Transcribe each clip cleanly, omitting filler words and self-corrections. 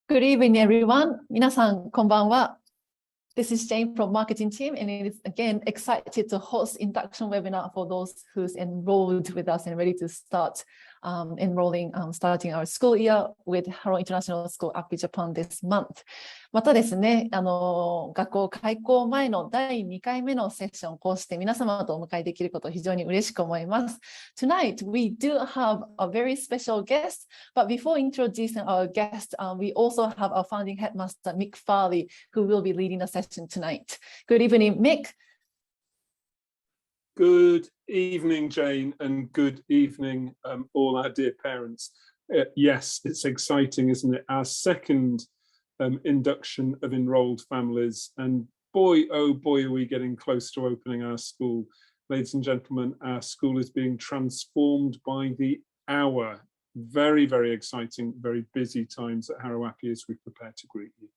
Good evening, everyone. 皆さん、こんばんは。This is Jane from marketing team, and it is again excited to host induction webinar for those who's enrolled with us and ready to start starting our school year with Harrow International School Appi Japan this month. またですね、学校開校前の第2回目のセッションをこうして皆様とお迎えできることを非常に嬉しく思います。Tonight, we do have a very special guest, but before introducing our guest, we also have our founding headmaster, Mick Farley, who will be leading the session tonight. Good evening, Mick. Good evening, Jane, and good evening, all our dear parents. Yes, it's exciting, isn't it? Our second induction of enrolled families, and boy, oh boy, are we getting close to opening our school. Ladies and gentlemen, our school is being transformed by the hour. Very, very exciting, very busy times at Harrow Appi as we prepare to greet you.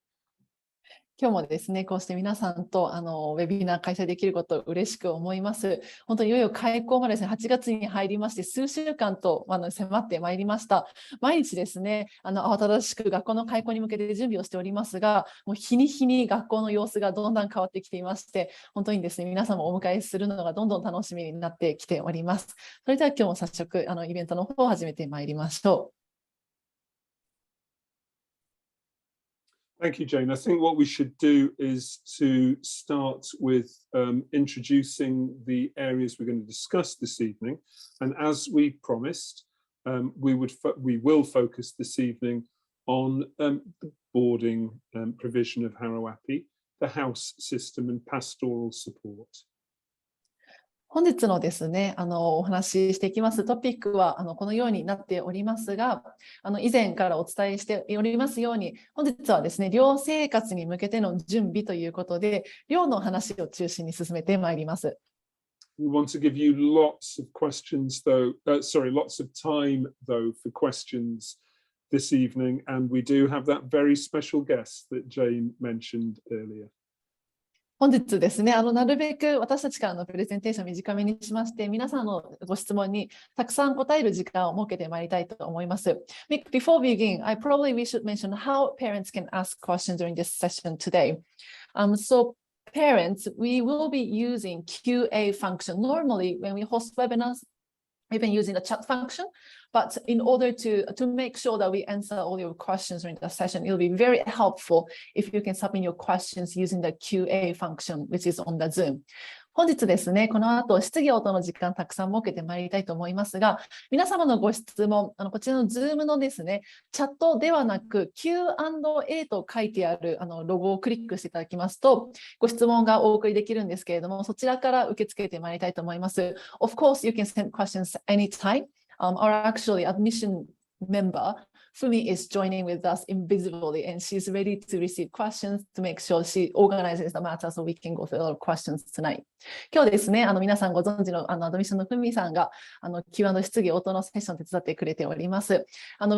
今日もですね、こうして皆さんとウェビナー開催できることを嬉しく思います。本当にいよいよ開校までですね、8月に入りまして、数週間と迫ってまいりました。毎日ですね、慌ただしく学校の開校に向けて準備をしておりますが、もう日に日に学校の様子がどんどん変わってきていまして、本当にですね、皆さんもお迎えするのがどんどん楽しみになってきております。それでは今日も早速、イベントの方を始めてまいりましょう。Thank you, Jane. I think what we should do is to start with introducing the areas we're going to discuss this evening. And as we promised, we will focus this evening on the boarding provision of Harrow Appi, the house system and pastoral support. 本日のですね、お話ししていきますトピックはこのようになっておりますが、以前からお伝えしておりますように、本日はですね、寮生活に向けての準備ということで、寮の話を中心に進めてまいります。We want to give you lots of questions, though. Lots of time, though, for questions this evening, and we do have that very special guest that Jane mentioned earlier. 本日ですね、なるべく私たちからのプレゼンテーションを短めにしまして、皆さんのご質問にたくさん答える時間を設けてまいりたいと思います。Before we begin, we should mention how parents can ask questions during this session today. So parents, we will be using QA function. Normally, when we host webinars, we've been using the chat function, but in order to make sure that we answer all your questions during the session, it'll be very helpful if you can submit your questions using the QA function, which is on the Zoom. 本日ですね、この後質疑応答の時間たくさん設けてまいりたいと思いますが、皆様のご質問、こちらの Zoom のですね、チャットではなく Q&A と書いてあるロゴをクリックしていただきますと、ご質問がお送りできるんですけれども、そちらから受け付けてまいりたいと思います。Of course, you can send questions anytime. Our actually admission member, Fumi, is joining with us invisibly, and she's ready to receive questions to make sure she organizes the matter so we can go through a lot of questions tonight. 今日ですね、皆さんご存知のアドミッションのFumiさんがQ&A 質疑応答のセッションを手伝ってくれております。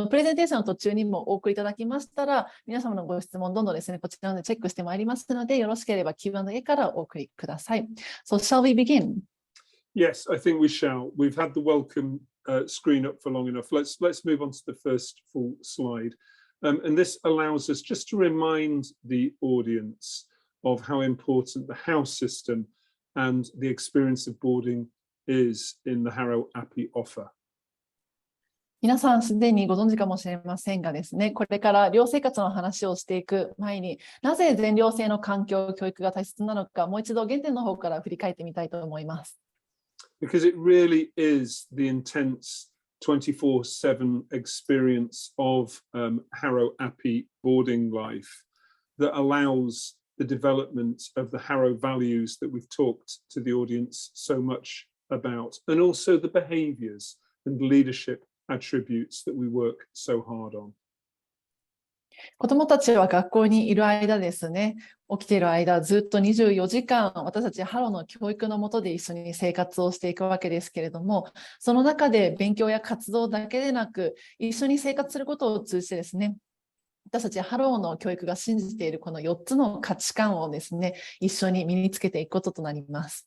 プレゼンテーションの途中にもお送りいただきましたら、皆様のご質問どんどんですね、こちらでチェックしてまいりますので、よろしければ Q&A からお送りください。So shall we begin? Yes, I think we shall. We've had the welcome screen up for long enough. Let's move on to the first full slide. And this allows us just to remind the audience of how important the house system and the experience of boarding is in the Harrow Appi offer. 皆さんすでにご存知かもしれませんがですね、これから寮生活の話をしていく前に、なぜ全寮制の環境教育が大切なのか、もう一度原点の方から振り返ってみたいと思います。Because it really is the intense 24/7 experience of Harrow Appi boarding life that allows the development of the Harrow values that we've talked to the audience so much about, and also the behaviours and leadership attributes that we work so hard on. 子どもたちは学校にいる間ですね、起きている間、ずっと24時間、私たちハローの教育の下で一緒に生活をしていくわけですけれども、その中で勉強や活動だけでなく、一緒に生活することを通じてですね、私たちハローの教育が信じているこの4つの価値観をですね、一緒に身につけていくこととなります。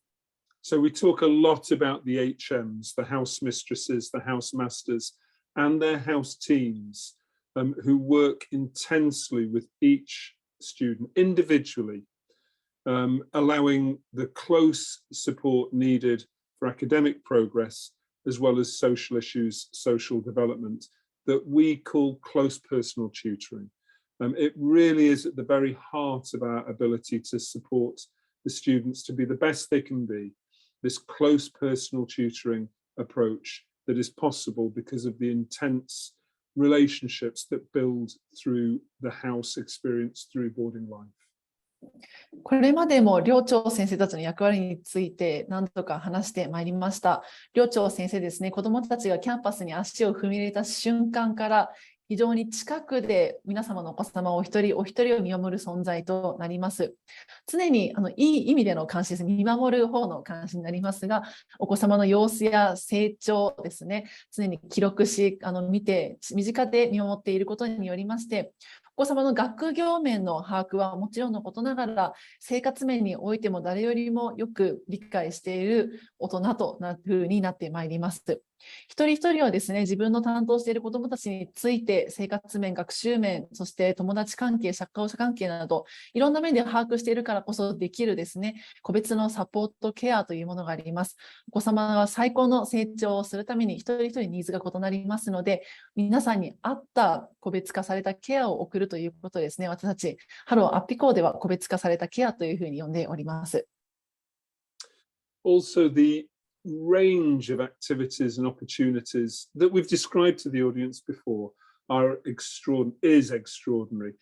So we talk a lot about the HMs, the house mistresses, the house masters, and their house teams. who work intensely with each student individually, allowing the close support needed for academic progress as well as social issues, social development, that we call close personal tutoring. It really is at the very heart of our ability to support the students to be the best they can be, this close personal tutoring approach that is possible because of the intense relationships that build through the house experience, through boarding life. これまでも寮長先生たちの役割について何度か話してまいりました。寮長先生ですね、子どもたちがキャンパスに足を踏み入れた瞬間から非常に近くで皆様のお子様お一人お一人を見守る存在となります。常にいい意味での監視です。見守る方の監視になりますが、お子様の様子や成長ですね、常に記録し、見て、身近で見守っていることによりまして、お子様の学業面の把握はもちろんのことながら、生活面においても誰よりもよく理解している大人というふうになってまいります。一人一人はですね、自分の担当している子どもたちについて、生活面、学習面、そして友達関係、社会関係など、いろんな面で把握しているからこそできるですね、個別のサポートケアというものがあります。お子様は最高の成長をするために、一人一人ニーズが異なりますので、皆さんに合った個別化されたケアを送るということですね、私たち、ハローアッピ校では個別化されたケアというふうに呼んでおります。Also, the range of activities and opportunities that we've described to the audience before is extraordinary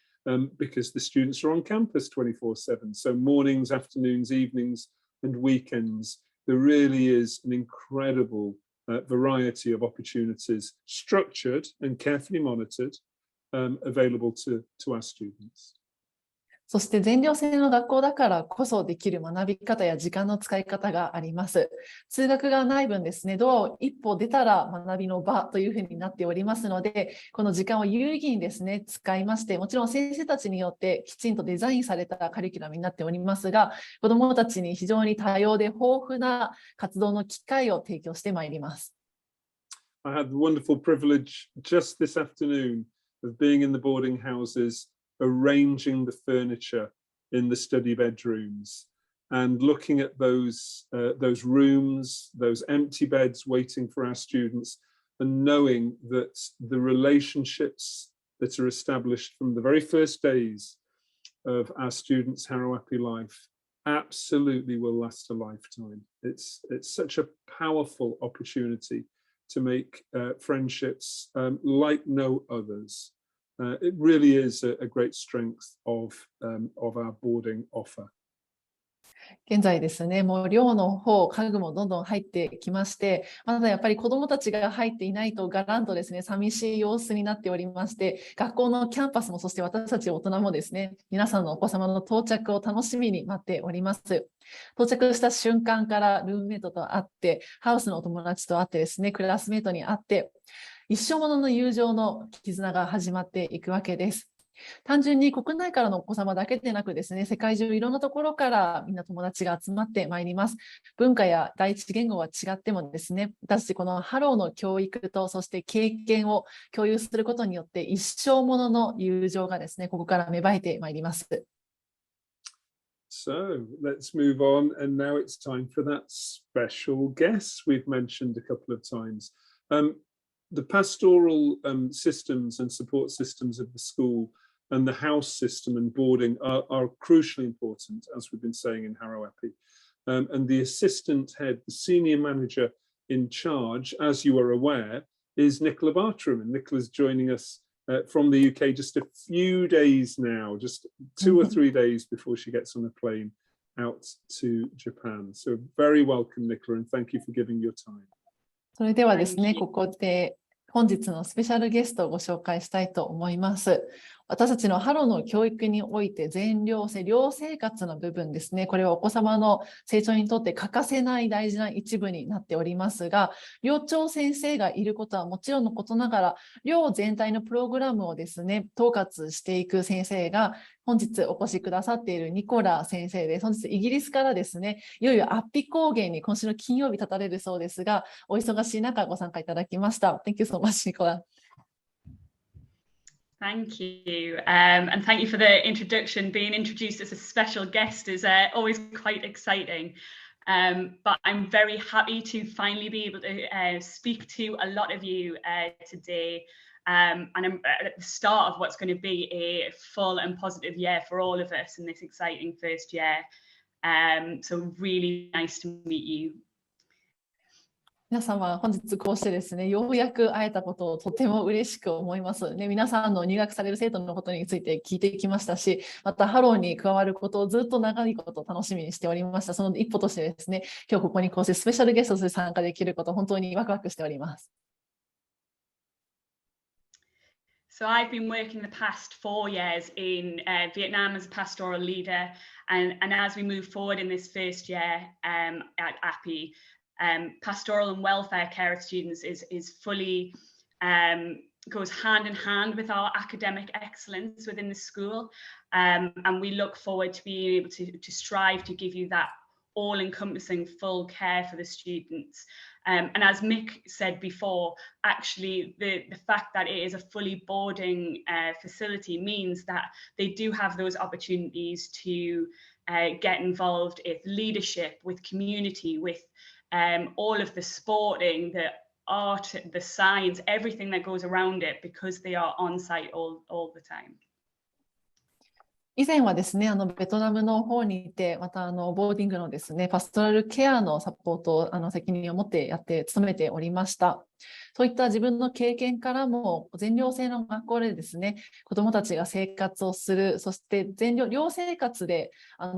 because the students are on campus 24/7. So mornings, afternoons, evenings, and weekends, there really is an incredible variety of opportunities, structured and carefully monitored, available to our students. そして全寮制の学校だからこそできる学び方や時間の使い方があります。通学がない分ですね、ドアを一歩出たら学びの場というふうになっておりますので、この時間を有意義にですね、使いまして、もちろん先生たちによってきちんとデザインされたカリキュラムになっておりますが、子どもたちに非常に多様で豊富な活動の機会を提供してまいります。I had the wonderful privilege just this afternoon of being in the boarding houses, arranging the furniture in the study bedrooms and looking at those rooms, those empty beds waiting for our students, and knowing that the relationships that are established from the very first days of our students' Harrow Appi life absolutely will last a lifetime. It's such a powerful opportunity to make friendships like no others. It really is a great strength of our boarding offer. 現在ですね、もう寮の方、家具もどんどん入ってきまして、まだやっぱり子どもたちが入っていないとがらんとですね、寂しい様子になっておりまして、学校のキャンパスも、そして私たち大人もですね、皆さんのお子様の到着を楽しみに待っております。到着した瞬間からルームメイトと会って、ハウスのお友達と会ってですね、クラスメイトに会って、一生ものの友情の絆が始まっていくわけです。単純に国内からのお子様だけでなくですね、世界中いろんなところからみんな友達が集まってまいります。文化や第一言語は違ってもですね、私たちこのハローの教育とそして経験を共有することによって一生ものの友情がですね、ここから芽生えてまいります。So let's move on, and now it's time for that special guest we've mentioned a couple of times. The pastoral systems and support systems of the school and the house system and boarding are crucially important, as we've been saying in Harrow Appi. And the assistant head, the senior manager in charge, as you are aware, is Nicola Bartram. And Nicola's joining us from the UK just a few days now, just 2 or 3 days before she gets on a plane out to Japan. So very welcome, Nicola, and thank you for giving your time. それではですね、ここで本日のスペシャルゲストをご紹介したいと思います。私たちのハローの教育において全寮制、寮生活の部分ですね。これはお子様の成長にとって欠かせない大事な一部になっておりますが、寮長先生がいることはもちろんのことながら、寮全体のプログラムをですね、統括していく先生が本日お越しくださっているニコラ先生です。本日イギリスからですね、いよいよアッピ高原に今週の金曜日立たれるそうですが、お忙しい中ご参加いただきました。Thank you so much, Nicola. Thank you. And thank you for the introduction. Being introduced as a special guest is always quite exciting. But I'm very happy to finally be able to speak to a lot of you today. And I'm at the start of what's going to be a full and positive year for all of us in this exciting first year. So really nice to meet you. 皆様、本日こうしてですね、ようやく会えたことをとても嬉しく思います。ね、皆さんの入学される生徒のことについて聞いてきましたし、またハローに加わることをずっと長いこと楽しみにしておりました。その一歩としてですね、今日ここにこうしてスペシャルゲストとして参加できること、本当にワクワクしております。So I've been working the past 4 years in Vietnam as a pastoral leader, and as we move forward in this first year at Appi, pastoral and welfare care of students is fully goes hand in hand with our academic excellence within the school, and we look forward to being able to strive to give you that all-encompassing full care for the students. And as Mick said before, actually the fact that it is a fully boarding facility means that they do have those opportunities to get involved with leadership, with community, with all of the sporting, the art, the science, everything that goes around it, because they are on site all the time. 以前はですね、ベトナムの方にいて、またボーディングのですね、パストラルケアのサポートを責任を持って務めておりました。そういった自分の経験からも、全寮制の学校でですね、子どもたちが生活をする、そして寮生活で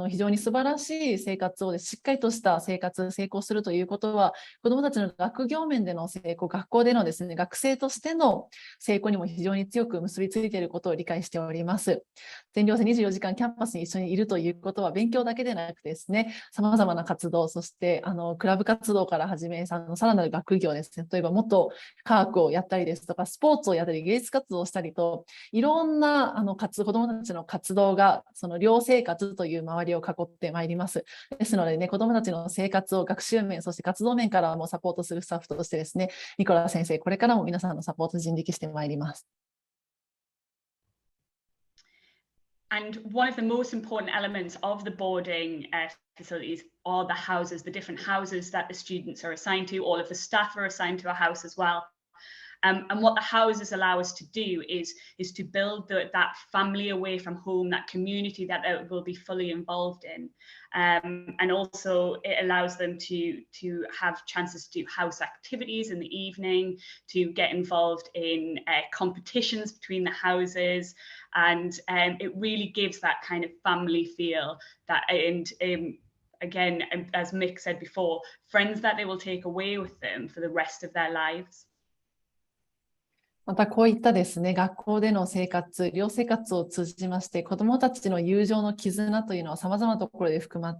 非常に素晴らしい生活をしっかりとした成功するということは、子どもたちの学業面での成功、学校でのですね、学生としての成功にも非常に強く結びついていることを理解しております。全寮制24時間キャンパスに一緒にいるということは、勉強だけでなくてですね、様々な活動、そしてクラブ活動から始め、さらなる学業ですね、例えばもっと科学をやったりですとか、スポーツをやったり、芸術活動をしたりと、いろんな子どもたちの活動が、その寮生活という周りを囲ってまいります。ですのでね、子どもたちの生活を学習面、そして活動面からもサポートするスタッフとしてですね、ニコラ先生、これからも皆さんのサポート人力してまいります。And one of the most important elements of the boarding facilities are the houses, the different houses that the students are assigned to. All of the staff are assigned to a house as well. And what the houses allow us to do is to build that family away from home, that community that they will be fully involved in. And also it allows them to have chances to do house activities in the evening, to get involved in competitions between the houses. And it really gives that kind of family feel that, and again, as Mick said before, friends that they will take away with them for the rest of their lives. またこういったですね、学校での生活、寮生活を通じまして、子どもたちの友情の絆というのは様々なところで深まっ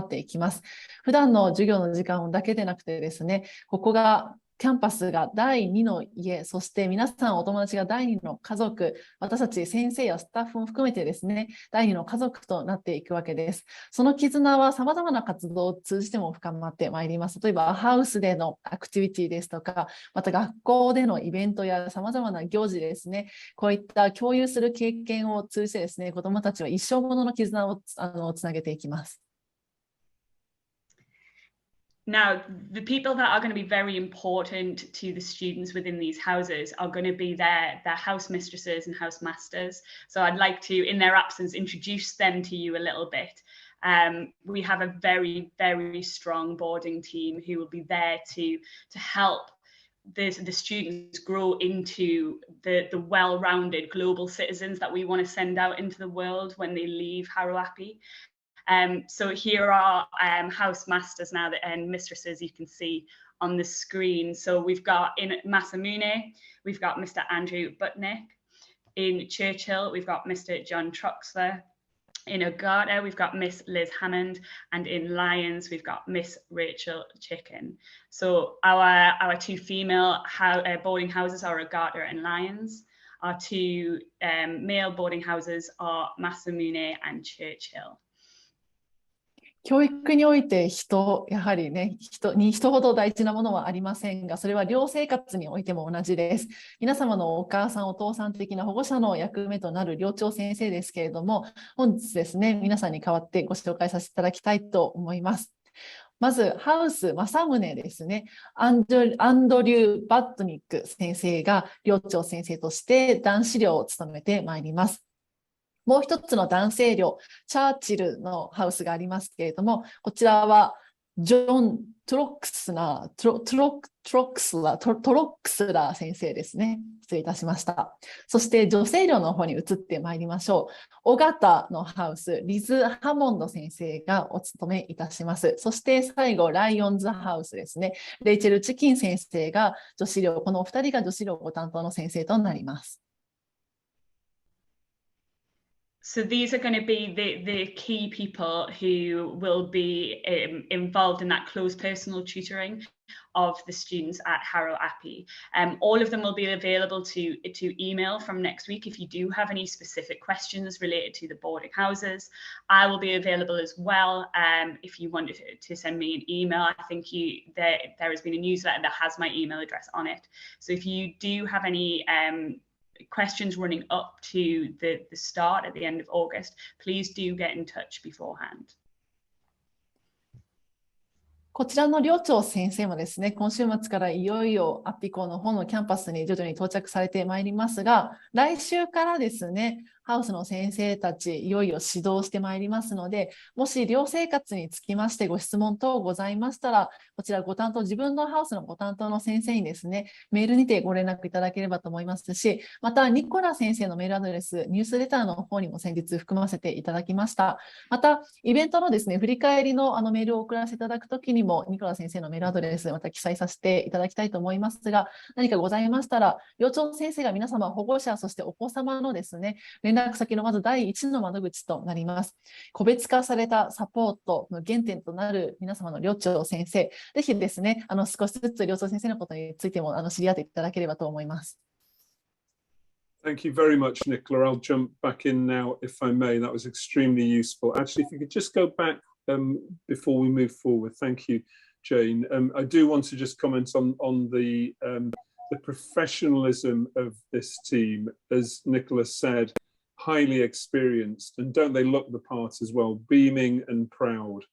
ていきます。普段の授業の時間だけでなくてですね、ここがキャンパスが第2の家、そして皆さんお友達が第2の家族、私たち先生やスタッフも含めてですね、第2の家族となっていくわけです。その絆は様々な活動を通じても深まってまいります。例えばハウスでのアクティビティですとか、また学校でのイベントや様々な行事ですね、こういった共有する経験を通じてですね、子どもたちは一生ものの絆をつなげていきます。Now, the people that are going to be very important to the students within these houses are going to be their house mistresses and house masters. So I'd like to, in their absence, introduce them to you a little bit. We have a very, very strong boarding team who will be there to help the students grow into the well-rounded global citizens that we want to send out into the world when they leave Harrow Appi. So here are house masters now and mistresses you can see on the screen. So we've got in Masamune, we've got Mr. Andrew Butnick. In Churchill, we've got Mr. John Troxler. In Agata, we've got Miss Liz Hammond, and in Lyons, we've got Miss Rachel Chicken. So our two female boarding houses are Agata and Lyons. Our two male boarding houses are Masamune and Churchill. 教育においてやはりね、人ほど大事なものはありませんが、それは寮生活においても同じです。皆様のお母さん、お父さん的な保護者の役目となる寮長先生ですけれども、本日ですね、皆さんに代わってご紹介させていただきたいと思います。まず、ハウス正宗ですね。アンドリュー・バットニック先生が寮長先生として男子寮を務めてまいります。もう一つの男性寮、チャーチルのハウスがありますけれども、こちらはジョン・トロックスラー先生ですね。失礼いたしました。そして女性寮の方に移ってまいりましょう。尾形のハウス、リズ・ハモンド先生がお務めいたします。そして最後、ライオンズハウスですね。レイチェル・チキン先生が女子寮、このお二人が女子寮ご担当の先生となります。So these are going to be the key people who will be involved in that close personal tutoring of the students at Harrow Appi. All of them will be available to email from next week if you do have any specific questions related to the boarding houses. I will be available as well if you wanted to send me an email. I think there has been a newsletter that has my email address on it. So if you do have any questions running up to the start at the end of August, please do get in touch beforehand. こちらの寮長先生もですね、今週末からいよいよアッピ校の方のキャンパスに徐々に到着されてまいりますが、来週からですね、ハウスの先生たち、いよいよ指導してまいりますので、もし寮生活につきましてご質問等ございましたら、こちら自分のハウスのご担当の先生にですね、メールにてご連絡いただければと思いますし、また、ニコラ先生のメールアドレス、ニュースレターの方にも先日含ませていただきました。また、イベントのですね、振り返りのメールを送らせていただくときにも、ニコラ先生のメールアドレス、また記載させていただきたいと思いますが、何かございましたら、寮長先生が皆様、保護者、そしてお子様のですね、連絡先のまず第一の窓口となります。個別化されたサポートの原点となる皆様の寮長先生、ぜひですね、少しずつ寮長先生のことについても知り合っていただければと思います。Thank you very much, Nicola. I'll jump back in now, if I may. That was extremely useful. Actually, if you could just go back before we move forward. Thank you, Jane. I do want to just comment on the professionalism of this team. As Nicola said, highly experienced, and don't they look the part as well, beaming and proud.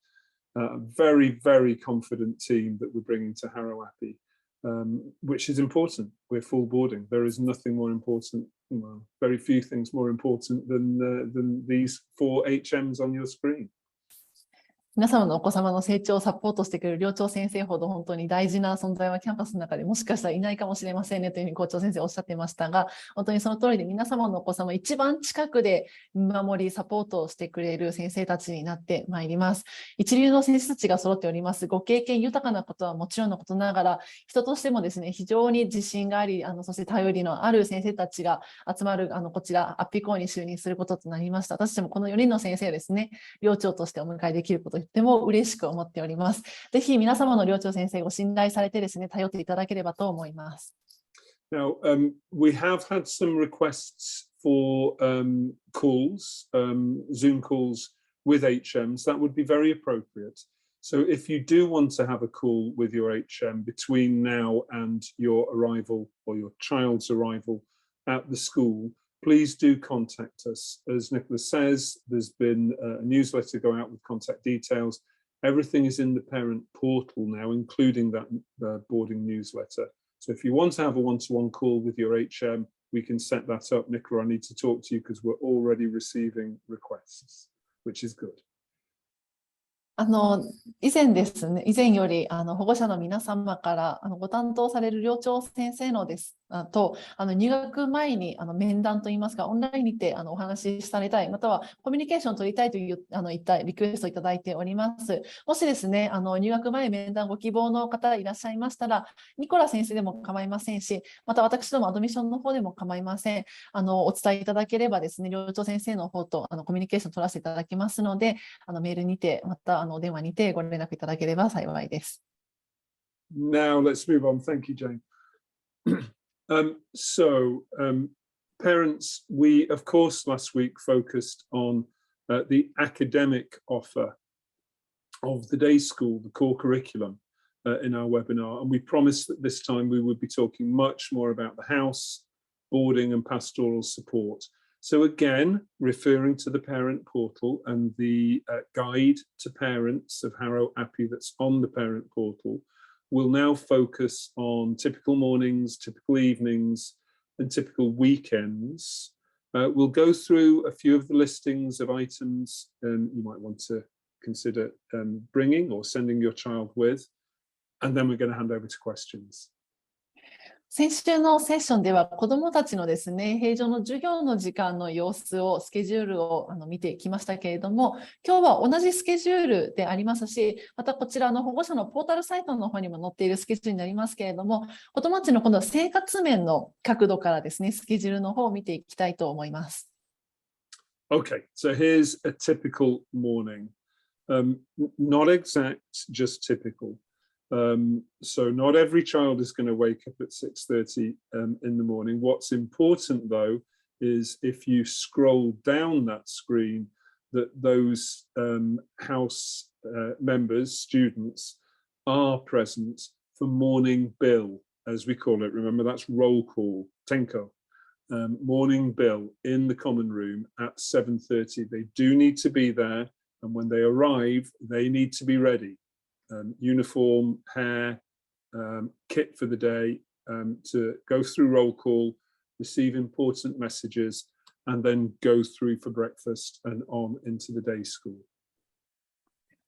Very, very confident team that we're bringing to Harrow Appi, which is important. We're full boarding. There is nothing more important, well, very few things more important than these 4 HMs on your screen. 皆様のお子様の成長をサポートしてくれる寮長先生ほど本当に大事な存在はキャンパスの中でもしかしたらいないかもしれませんねというふうに校長先生おっしゃってましたが、本当にその通りで皆様のお子様一番近くで見守りサポートをしてくれる先生たちになってまいります。一流の先生たちが揃っております。ご経験豊かなことはもちろんのことながら、人としてもですね、非常に自信があり、そして頼りのある先生たちが集まるこちらアッピ校に就任することとなりました。私たちもこの4人の先生ですね、寮長としてお迎えできることとても嬉しく思っております。ぜひ皆様の寮長先生ご信頼されてですね、頼っていただければと思います。Now, we have had some requests for calls, Zoom calls with HMs. That would be very appropriate. So if you do want to have a call with your HM between now and your arrival or your child's arrival at the school, please do contact us. As Nicholas says, there's been a newsletter go out with contact details. Everything is in the parent portal now, including that boarding newsletter. So if you want to have a one-to-one call with your HM, we can set that up. Nicola, I need to talk to you because we're already receiving requests, which is good. 以前ですね、以前より保護者の皆様からご担当される寮長先生の入学前に面談といいますか、オンラインにてお話しされたい、またはコミュニケーションを取りたいというリクエストをいただいております。もしですね、入学前面談ご希望の方いらっしゃいましたら、ニコラ先生でも構いませんし、また私どもアドミッションの方でも構いません。お伝えいただければですね、寮長先生の方とコミュニケーションを取らせていただきますので、メールにて、またお電話にてご連絡いただければ幸いです。Now let's move on. Thank you, Jane. Parents, we of course last week focused on the academic offer of the day school, the core curriculum, in our webinar. And we promised that this time we would be talking much more about the house, boarding and pastoral support. So again, referring to the parent portal and the guide to parents of Harrow Appi that's on the parent portal, will now focus on typical mornings, typical evenings, and typical weekends. We'll go through a few of the listings of items you might want to consider bringing or sending your child with, and then we're going to hand over to questions. 先週のセッションでは子どもたちのですね、平常の授業の時間の様子を、スケジュールを見てきましたけれども、今日は同じスケジュールでありますし、またこちらの保護者のポータルサイトの方にも載っているスケジュールになりますけれども、子どもたちの今度は生活面の角度からですね、スケジュールの方を見ていきたいと思います。Okay, so here's a typical morning. Not exact, just typical. So not every child is going to wake up at 6:30 in the morning. What's important though is if you scroll down that screen, that those house members, students, are present for morning bill, as we call it. Remember, that's roll call, tenko. Morning bill in the common room at 7:30. They do need to be there, and when they arrive, they need to be ready. Uniform, hair, kit for the day, to go through roll call, receive important messages, and then go through for breakfast and on into the day school.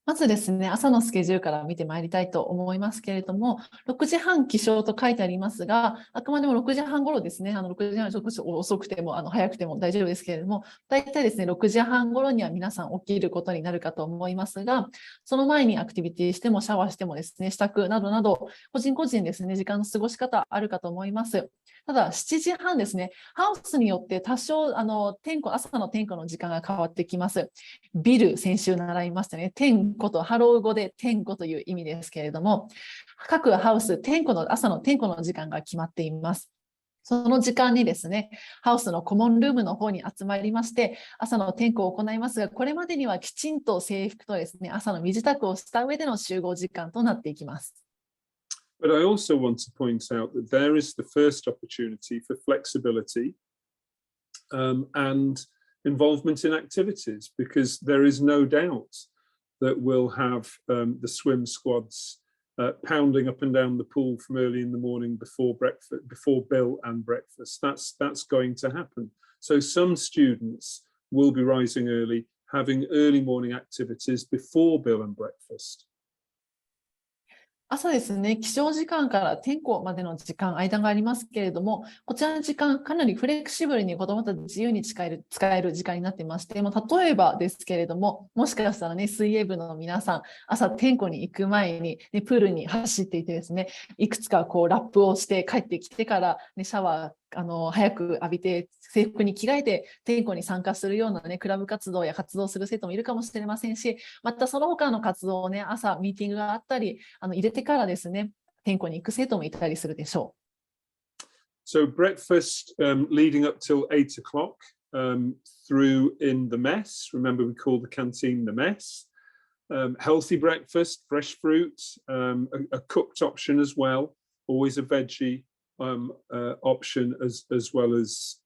まずですね、朝のスケジュールから見てまいりたいと思いますけれども、6時半起床と書いてありますが、あくまでも6時半頃ですね、6時半、ちょっと遅くても早くても大丈夫ですけれども、大体ですね、6時半頃には皆さん起きることになるかと思いますが、その前にアクティビティしてもシャワーしてもですね、支度などなど、個人個人ですね、時間の過ごし方あるかと思います。ただ、7時半ですね、ハウスによって多少朝の点呼の時間が変わってきます。ビル、先週習いましたね。点呼とハロー語で点呼という意味ですけれども、各ハウス、朝の点呼の時間が決まっています。その時間にですね、ハウスのコモンルームの方に集まりまして、朝の点呼を行いますが、これまでにはきちんと制服とですね、朝の身支度をした上での集合時間となっていきます。But I also want to point out that there is the first opportunity for flexibility and involvement in activities, because there is no doubt that we'll have the swim squads pounding up and down the pool from early in the morning before breakfast, before bill and breakfast. That's going to happen. So some students will be rising early, having early morning activities before bill and breakfast. 朝ですね、起床時間から点呼までの時間、間がありますけれども、こちらの時間、かなりフレキシブルに子どもたち自由に使える時間になっていまして、例えばですけれども、もしかしたらね、水泳部の皆さん、朝点呼に行く前に、ね、プールに走っていてですね、いくつかラップをして帰ってきてから、ね、シャワー、早く浴びて制服に着替えて点呼に参加するようなね、クラブ活動や活動する生徒もいるかもしれませんし、またその他の活動をね、朝ミーティングがあったり、入れてからですね、点呼に行く生徒もいたりするでしょう。So breakfast leading up till 8 o'clock through in the mess. Remember, we call the canteen the mess. Healthy breakfast, fresh fruit, a cooked option as well, always a veggie option as well as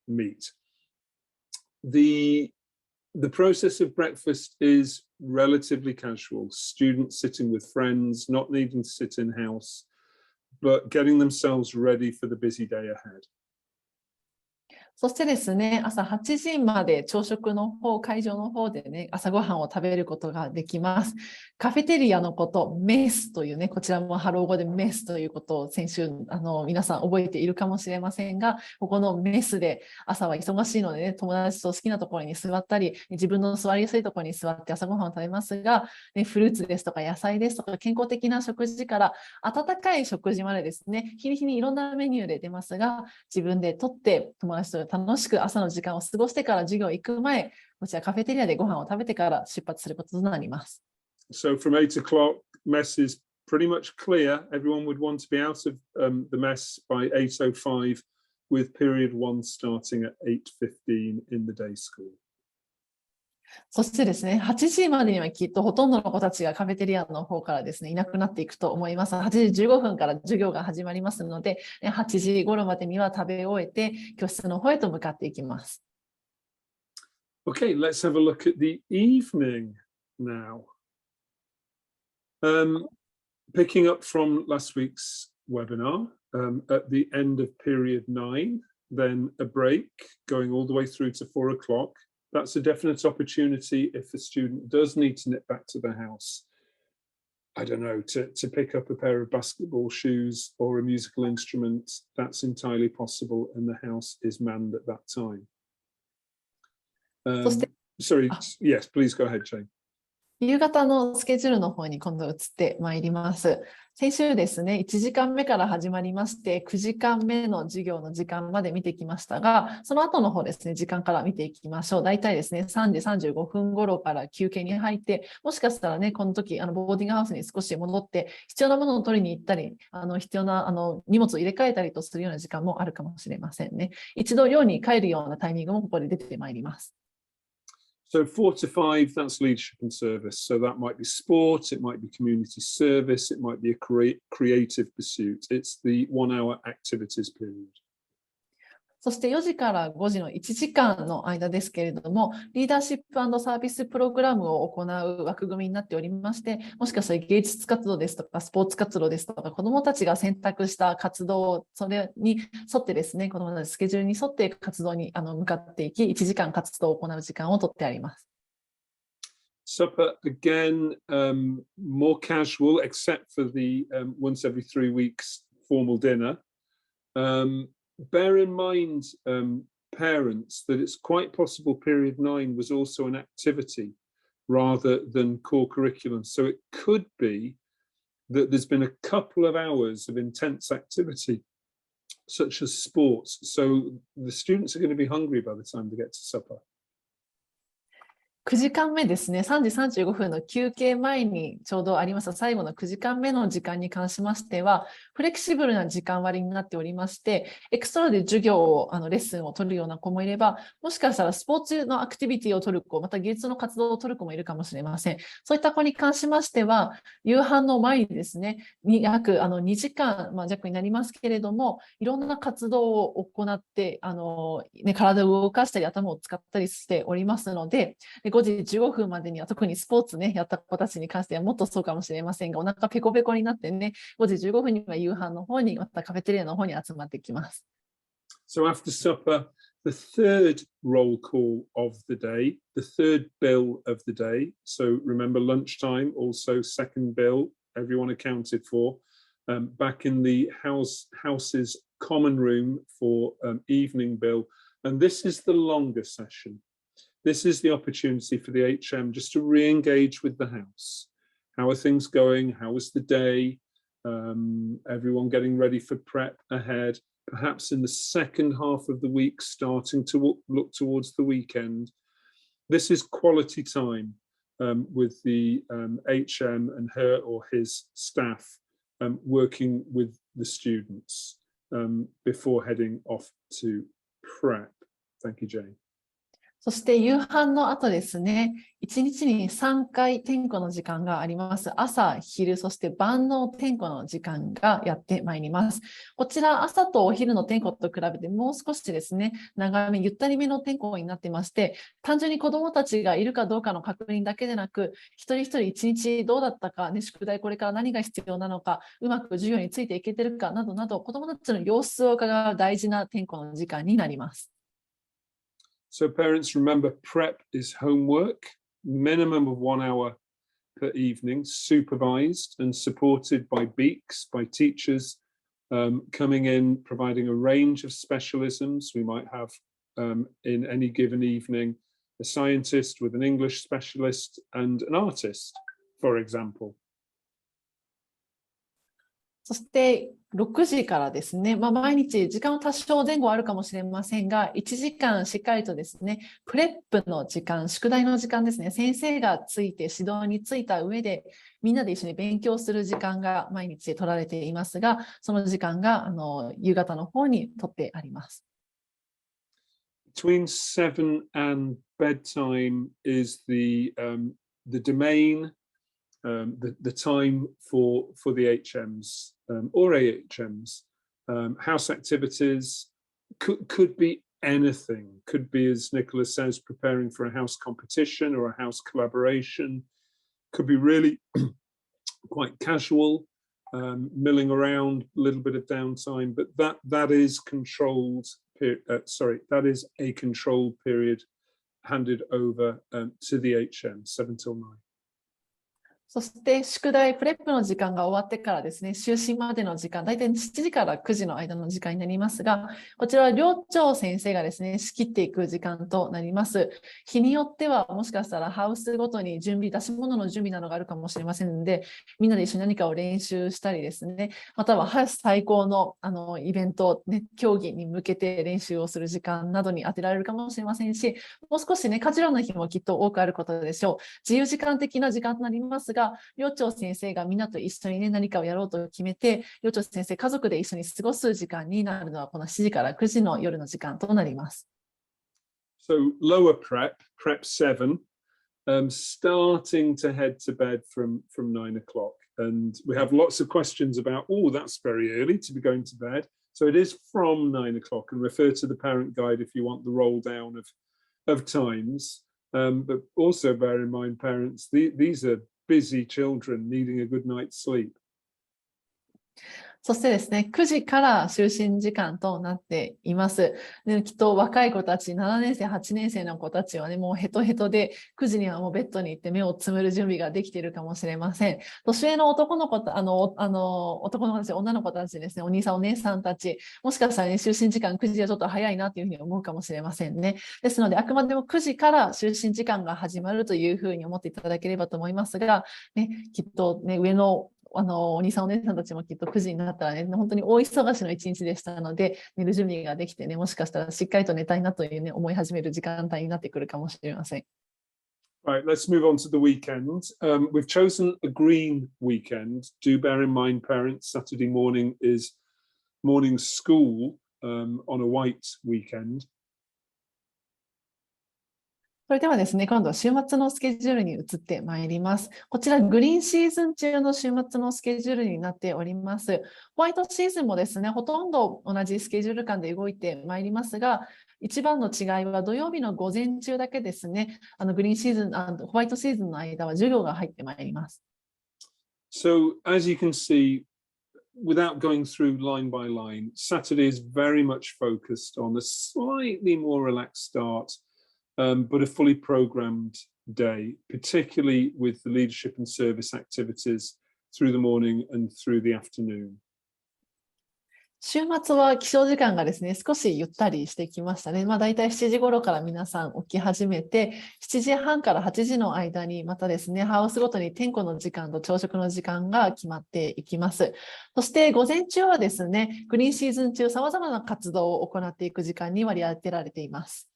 meat. The process of breakfast is relatively casual. Students sitting with friends, not needing to sit in house, but getting themselves ready for the busy day ahead. そしてですね、朝8時まで朝食の方、会場の方でね、朝ごはんを食べることができます。カフェテリアのこと、メスというね、こちらもハロー語でメスということを先週、皆さん覚えているかもしれませんが、ここのメスで朝は忙しいのでね、友達と好きなところに座ったり、自分の座りやすいところに座って朝ごはんを食べますが、ね、フルーツですとか野菜ですとか健康的な食事から温かい食事までですね、日に日にいろんなメニューで出ますが、自分で取って友達と楽しく朝の時間を過ごしてから授業行く前、こちらカフェテリアでご飯を食べてから出発することとなります。So from 8 o'clock, mess is pretty much clear. Everyone would want to be out of the mess by 8:05, with period 1 starting at 8:15 in the day school. そしてですね、8時までにはきっとほとんどの子たちがカフェテリアの方からですね、いなくなっていくと思います。8時15分から授業が始まりますので、8時頃までには食べ終えて、教室の方へと向かっていきます。Okay, let's have a look at the evening now. Picking up from last week's webinar, at the end of period 9, then a break going all the way through to 4 o'clock. That's a definite opportunity if the student does need to nip back to the house. I don't know, to pick up a pair of basketball shoes or a musical instrument. That's entirely possible, and the house is manned at that time. Sorry, yes, please go ahead, Jane. 夕方のスケジュールの方に今度移ってまいります。先週ですね、1時間目から始まりまして、9時間目の授業の時間まで見てきましたが、その後の方ですね、時間から見ていきましょう。大体ですね、3時35分頃から休憩に入って、もしかしたらね、この時、ボーディングハウスに少し戻って、必要なものを取りに行ったり、必要な荷物を入れ替えたりとするような時間もあるかもしれませんね。一度寮に帰るようなタイミングもここで出てまいります。So 4 to 5, that's leadership and service. So that might be sport, it might be community service, it might be a creative pursuit. It's the 1 hour activities period. そして4時から5時の1時間の間ですけれども、リーダーシップ&サービスプログラムを行う枠組みになっておりまして、もしかしたら芸術活動ですとか、スポーツ活動ですとか、子どもたちが選択した活動、それに沿ってですね、子どもたちスケジュールに沿って活動に向かっていき、1時間活動を行う時間をとってあります。Supper, again, more casual, except for the once every 3 weeks formal dinner. Bear in mind, parents, that it's quite possible period 9 was also an activity rather than core curriculum. So it could be that there's been a couple of hours of intense activity, such as sports. So the students are going to be hungry by the time they get to supper. 9時間目ですね、3時35分の休憩前にちょうどありました最後の9時間目の時間に関しましては、フレキシブルな時間割になっておりまして、エクストラで授業を、レッスンを取るような子もいれば、もしかしたらスポーツのアクティビティを取る子、また芸術の活動を取る子もいるかもしれません。そういった子に関しましては、夕飯の前にですね、約2時間、弱になりますけれども、いろんな活動を行って、体を動かしたり頭を使ったりしておりますので、5時15分までには特にスポーツね、やった子たちに関してはもっとそうかもしれませんが、お腹ペコペコになってね、5時15分には夕飯の方に、またカフェテリアの方に集まってきます。So after supper, the third roll call of the day, the third bill of the day. So remember lunchtime, also second bill, everyone accounted for. Back in the house's common room for evening bill. And this is the longer session. This is the opportunity for the HM just to re-engage with the house. How are things going? How was the day? Everyone getting ready for prep ahead. Perhaps in the second half of the week, starting to look towards the weekend. This is quality time with the HM and her or his staff working with the students before heading off to prep. Thank you, Jane. そして夕飯の後ですね、1日に3回点呼の時間があります。朝、昼、そして晩の点呼の時間がやってまいります。こちら、朝とお昼の点呼と比べてもう少しですね、長め、ゆったりめの点呼になってまして、単純に子どもたちがいるかどうかの確認だけでなく、一人一人一日どうだったか、ね、宿題これから何が必要なのか、うまく授業についていけてるかなどなど、子どもたちの様子を伺う大事な点呼の時間になります。So parents, remember, prep is homework, minimum of 1 hour per evening, supervised and supported by beaks, by teachers coming in, providing a range of specialisms. We might have in any given evening, a scientist with an English specialist and an artist, for example. そして6時からですね、毎日時間は多少前後あるかもしれませんが、1時間しっかりとですね、プレップの時間、宿題の時間ですね、先生がついて指導についた上で、みんなで一緒に勉強する時間が毎日取られていますが、その時間が夕方の方にとってあります。between 7 and bedtime is the domain, the time for the HMs or AHMs. House activities could be anything, could be, as Nicola says, preparing for a house competition or a house collaboration, could be really quite casual, milling around, a little bit of downtime, but that is controlled. That is a controlled period handed over to the HM, 7 till 9. そして宿題プレップの時間が終わってからですね、就寝までの時間、大体7時から9時の間の時間になりますが、こちらは寮長先生がですね、仕切っていく時間となります。日によってはもしかしたらハウスごとに出し物の準備などがあるかもしれませんので、みんなで一緒に何かを練習したりですね、またはハウス最高のイベント、ね、競技に向けて練習をする時間などに当てられるかもしれませんし、もう少しね、カジュアルな日もきっと多くあることでしょう。自由時間的な時間となりますが、寮長先生がみんなと一緒にね、何かをやろうと決めて、寮長先生、家族で一緒に過ごす時間になるのは、この7時から9時の夜の時間となります。So lower prep 7, starting to head to bed from 9 o'clock. And we have lots of questions about, oh, that's very early to be going to bed. So it is from 9 o'clock, and refer to the parent guide if you want the roll down of times. But also bear in mind, parents, these are busy children needing a good night's sleep. そしてですね、9時から就寝時間となっています。できっと若い子たち、7年生、8年生の子たちはね、もうヘトヘトで、9時にはもうベッドに行って目をつむる準備ができているかもしれません。年上の男の子と、男の子たち、女の子たちですね、お兄さん、お姉さんたち、もしかしたらね、就寝時間9時はちょっと早いなというふうに思うかもしれませんね。ですので、あくまでも9時から就寝時間が始まるというふうに思っていただければと思いますが、ね、きっとね、上のお兄さんお姉さんたちもきっと9時になったらね、本当に大忙しの一日でしたので、寝る準備ができてね、もしかしたらしっかりと寝たいなというね、思い始める時間帯になってくるかもしれません。Right, let's move on to the weekend. We've chosen a green weekend. Do bear in mind, parents, Saturday morning is morning school on a white weekend. それではですね、今度は週末のスケジュールに移ってまいります。こちら、グリーンシーズン中の週末のスケジュールになっております。ホワイトシーズンもですね、ほとんど同じスケジュール感で動いてまいりますが、一番の違いは土曜日の午前中だけですね、グリーンシーズン、ホワイトシーズンの間は授業が入ってまいります。So, as you can see, without going through line by line, Saturday is very much focused on a slightly more relaxed start, but a fully programmed day, particularly with the leadership and service activities through the morning and through the afternoon. 週末は起床時間がですね、少しゆったりしてきましたね。だいたい7時頃から皆さん起き始めて、7時半から8時の間にまたですね、ハウスごとに点呼の時間と朝食の時間が決まっていきます。そして午前中はですね、グリーンシーズン中様々な活動を行っていく時間に割り当てられています。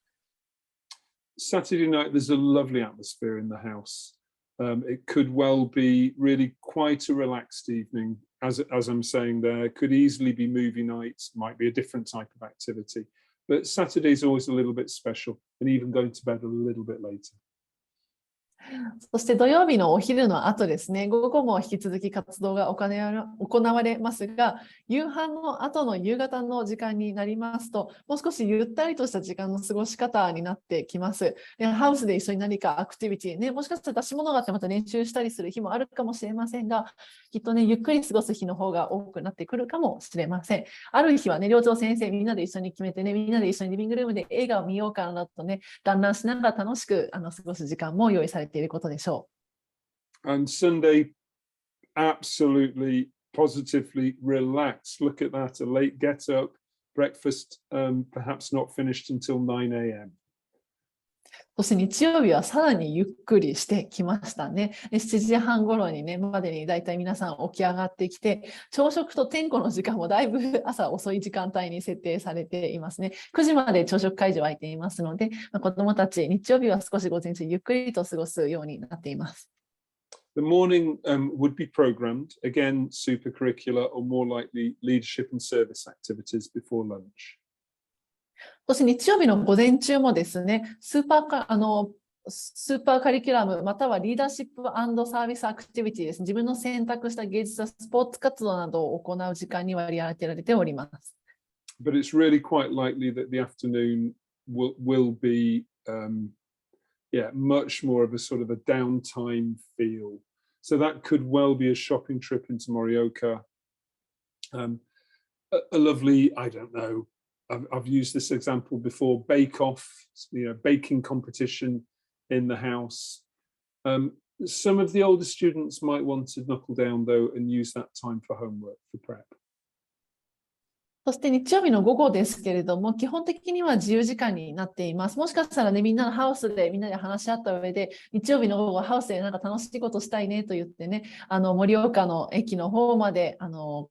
Saturday night, there's a lovely atmosphere in the house. It could well be really quite a relaxed evening. As I'm saying there, could easily be movie nights, might be a different type of activity. But Saturday's always a little bit special, and even going to bed a little bit later. そして土曜日のお昼の後ですね、午後も引き続き活動が行われますが、夕飯の後の夕方の時間になりますと、もう少しゆったりとした時間の過ごし方になってきます。ハウスで一緒に何かアクティビティね、もしかしたら出し物があってまた練習したりする日もあるかもしれませんが、きっとね、ゆっくり過ごす日の方が多くなってくるかもしれません。ある日はね、寮長先生みんなで一緒に決めてね、みんなで一緒にリビングルームで映画を見ようかなとね、団らんしながら楽しく過ごす時間も用意されていることでしょう。And Sunday, absolutely, positively relaxed. Look at that, a late get up, breakfast, perhaps not finished until 9 a.m. そして日曜日はさらにゆっくりしてきましたね。7時半頃にね、までにだいたい皆さん起き上がってきて、朝食と点呼の時間もだいぶ朝遅い時間帯に設定されていますね。9時まで朝食会場空いていますので、子どもたち、日曜日は少し午前中ゆっくりと過ごすようになっています。The morning would be programmed, again, super curricular or more likely leadership and service activities before lunch. そして日曜日の午前中もですね、スーパーカリキュラムまたはリーダーシップ&サービスアクティビティですね。自分の選択した芸術やスポーツ活動などを行う時間に割り当てられております。But it's really quite likely that the afternoon will be much more of a sort of a downtime feel. So that could well be a shopping trip into Morioka. A lovely, I don't know, I've used this example before, bake-off, baking competition in the house. Some of the older students might want to knuckle down though and use that time for homework, for prep. そして日曜日の午後ですけれども、基本的には自由時間になっています。もしかしたらね、みんなのハウスでみんなで話し合った上で、日曜日の午後ハウスでなんか楽しいことしたいねと言ってね、盛岡の駅の方まで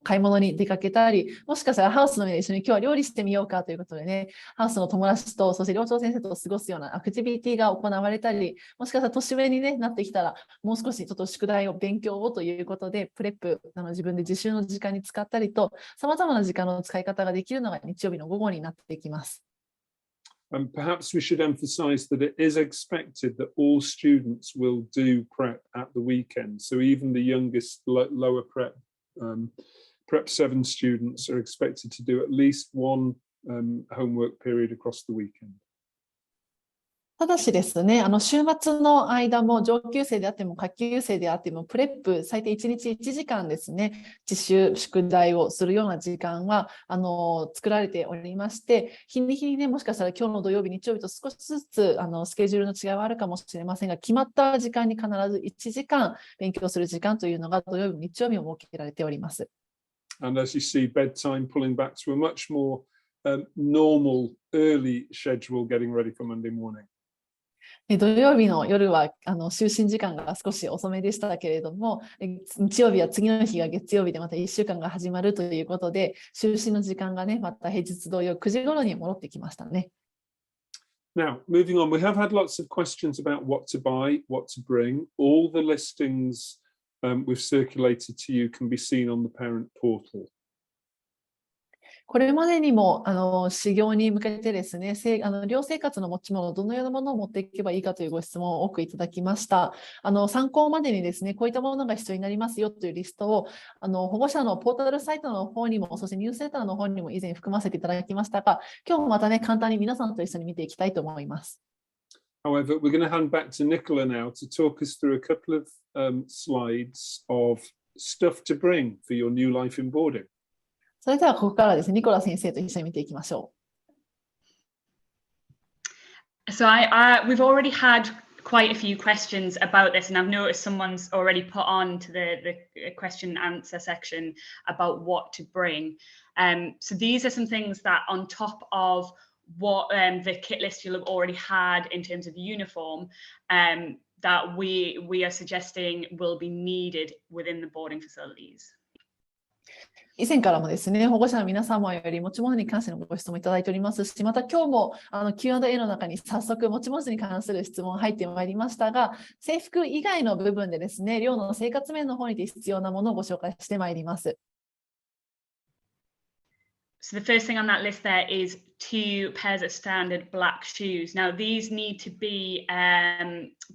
買い物に出かけたり、もしかしたらハウスの上で一緒に今日は料理してみようかということでね、ハウスの友達と、そして寮長先生と過ごすようなアクティビティが行われたり、もしかしたら年上に、ね、なってきたら、もう少しちょっと宿題を勉強をということで、プレップ、自分で自習の時間に使ったりと、様々な時間の使い方ができるのが日曜日の午後になってきます。Perhaps we should emphasize that it is expected that all students will do prep at the weekend. So even the youngest lower prep 7 students are expected to do at least one homework period across the weekend. ただしですね、週末の間も上級生であっても下級生であってもプレップ最低1日1時間ですね、自習、宿題をするような時間は作られておりまして、日に日にね、もしかしたら今日の土曜日、日曜日と少しずつスケジュールの違いはあるかもしれませんが、決まった時間に必ず1時間勉強する時間というのが土曜日、日曜日も設けられております。And as you see, bedtime pulling back to a much more normal early schedule getting ready for Monday morning. 土曜日の夜は就寝時間が少し遅めでしたけれども、日曜日は次の日が月曜日でまた1週間が始まるということで、就寝の時間がね、また平日同様9時頃に戻ってきましたね。Now, moving on, we have had lots of questions about what to buy, what to bring. All the listings we've circulated to you can be seen on the parent portal. これまでにも始業に向けてですね、寮生活の持ち物、どのようなものを持っていけばいいかというご質問を多くいただきました。参考までにですね、こういったものが必要になりますよというリストを保護者のポータルサイトの方にも、そしてニュースレターの方にも以前含ませていただきましたが、今日もまたね、簡単に皆さんと一緒に見ていきたいと思います。However, we're going to hand back to Nicola now to talk us through a couple of slides of stuff to bring for your new life in boarding. それではここからですね、ニコラ先生と一緒に見ていきましょう。So we've already had quite a few questions about this, and I've noticed someone's already put on to the question and answer section about what to bring. So these are some things that on top of what the kit list you'll have already had in terms of the uniform, that we are suggesting will be needed within the boarding facilities. 以前からもですね、保護者の皆様より持ち物に関してのご質問いただいておりますし、また今日もQ&A の中に早速持ち物に関する質問入ってまいりましたが、制服以外の部分でですね、寮の生活面の方に必要なものをご紹介してまいります。So the first thing on that list there is 2 pairs of standard black shoes. Now these need to be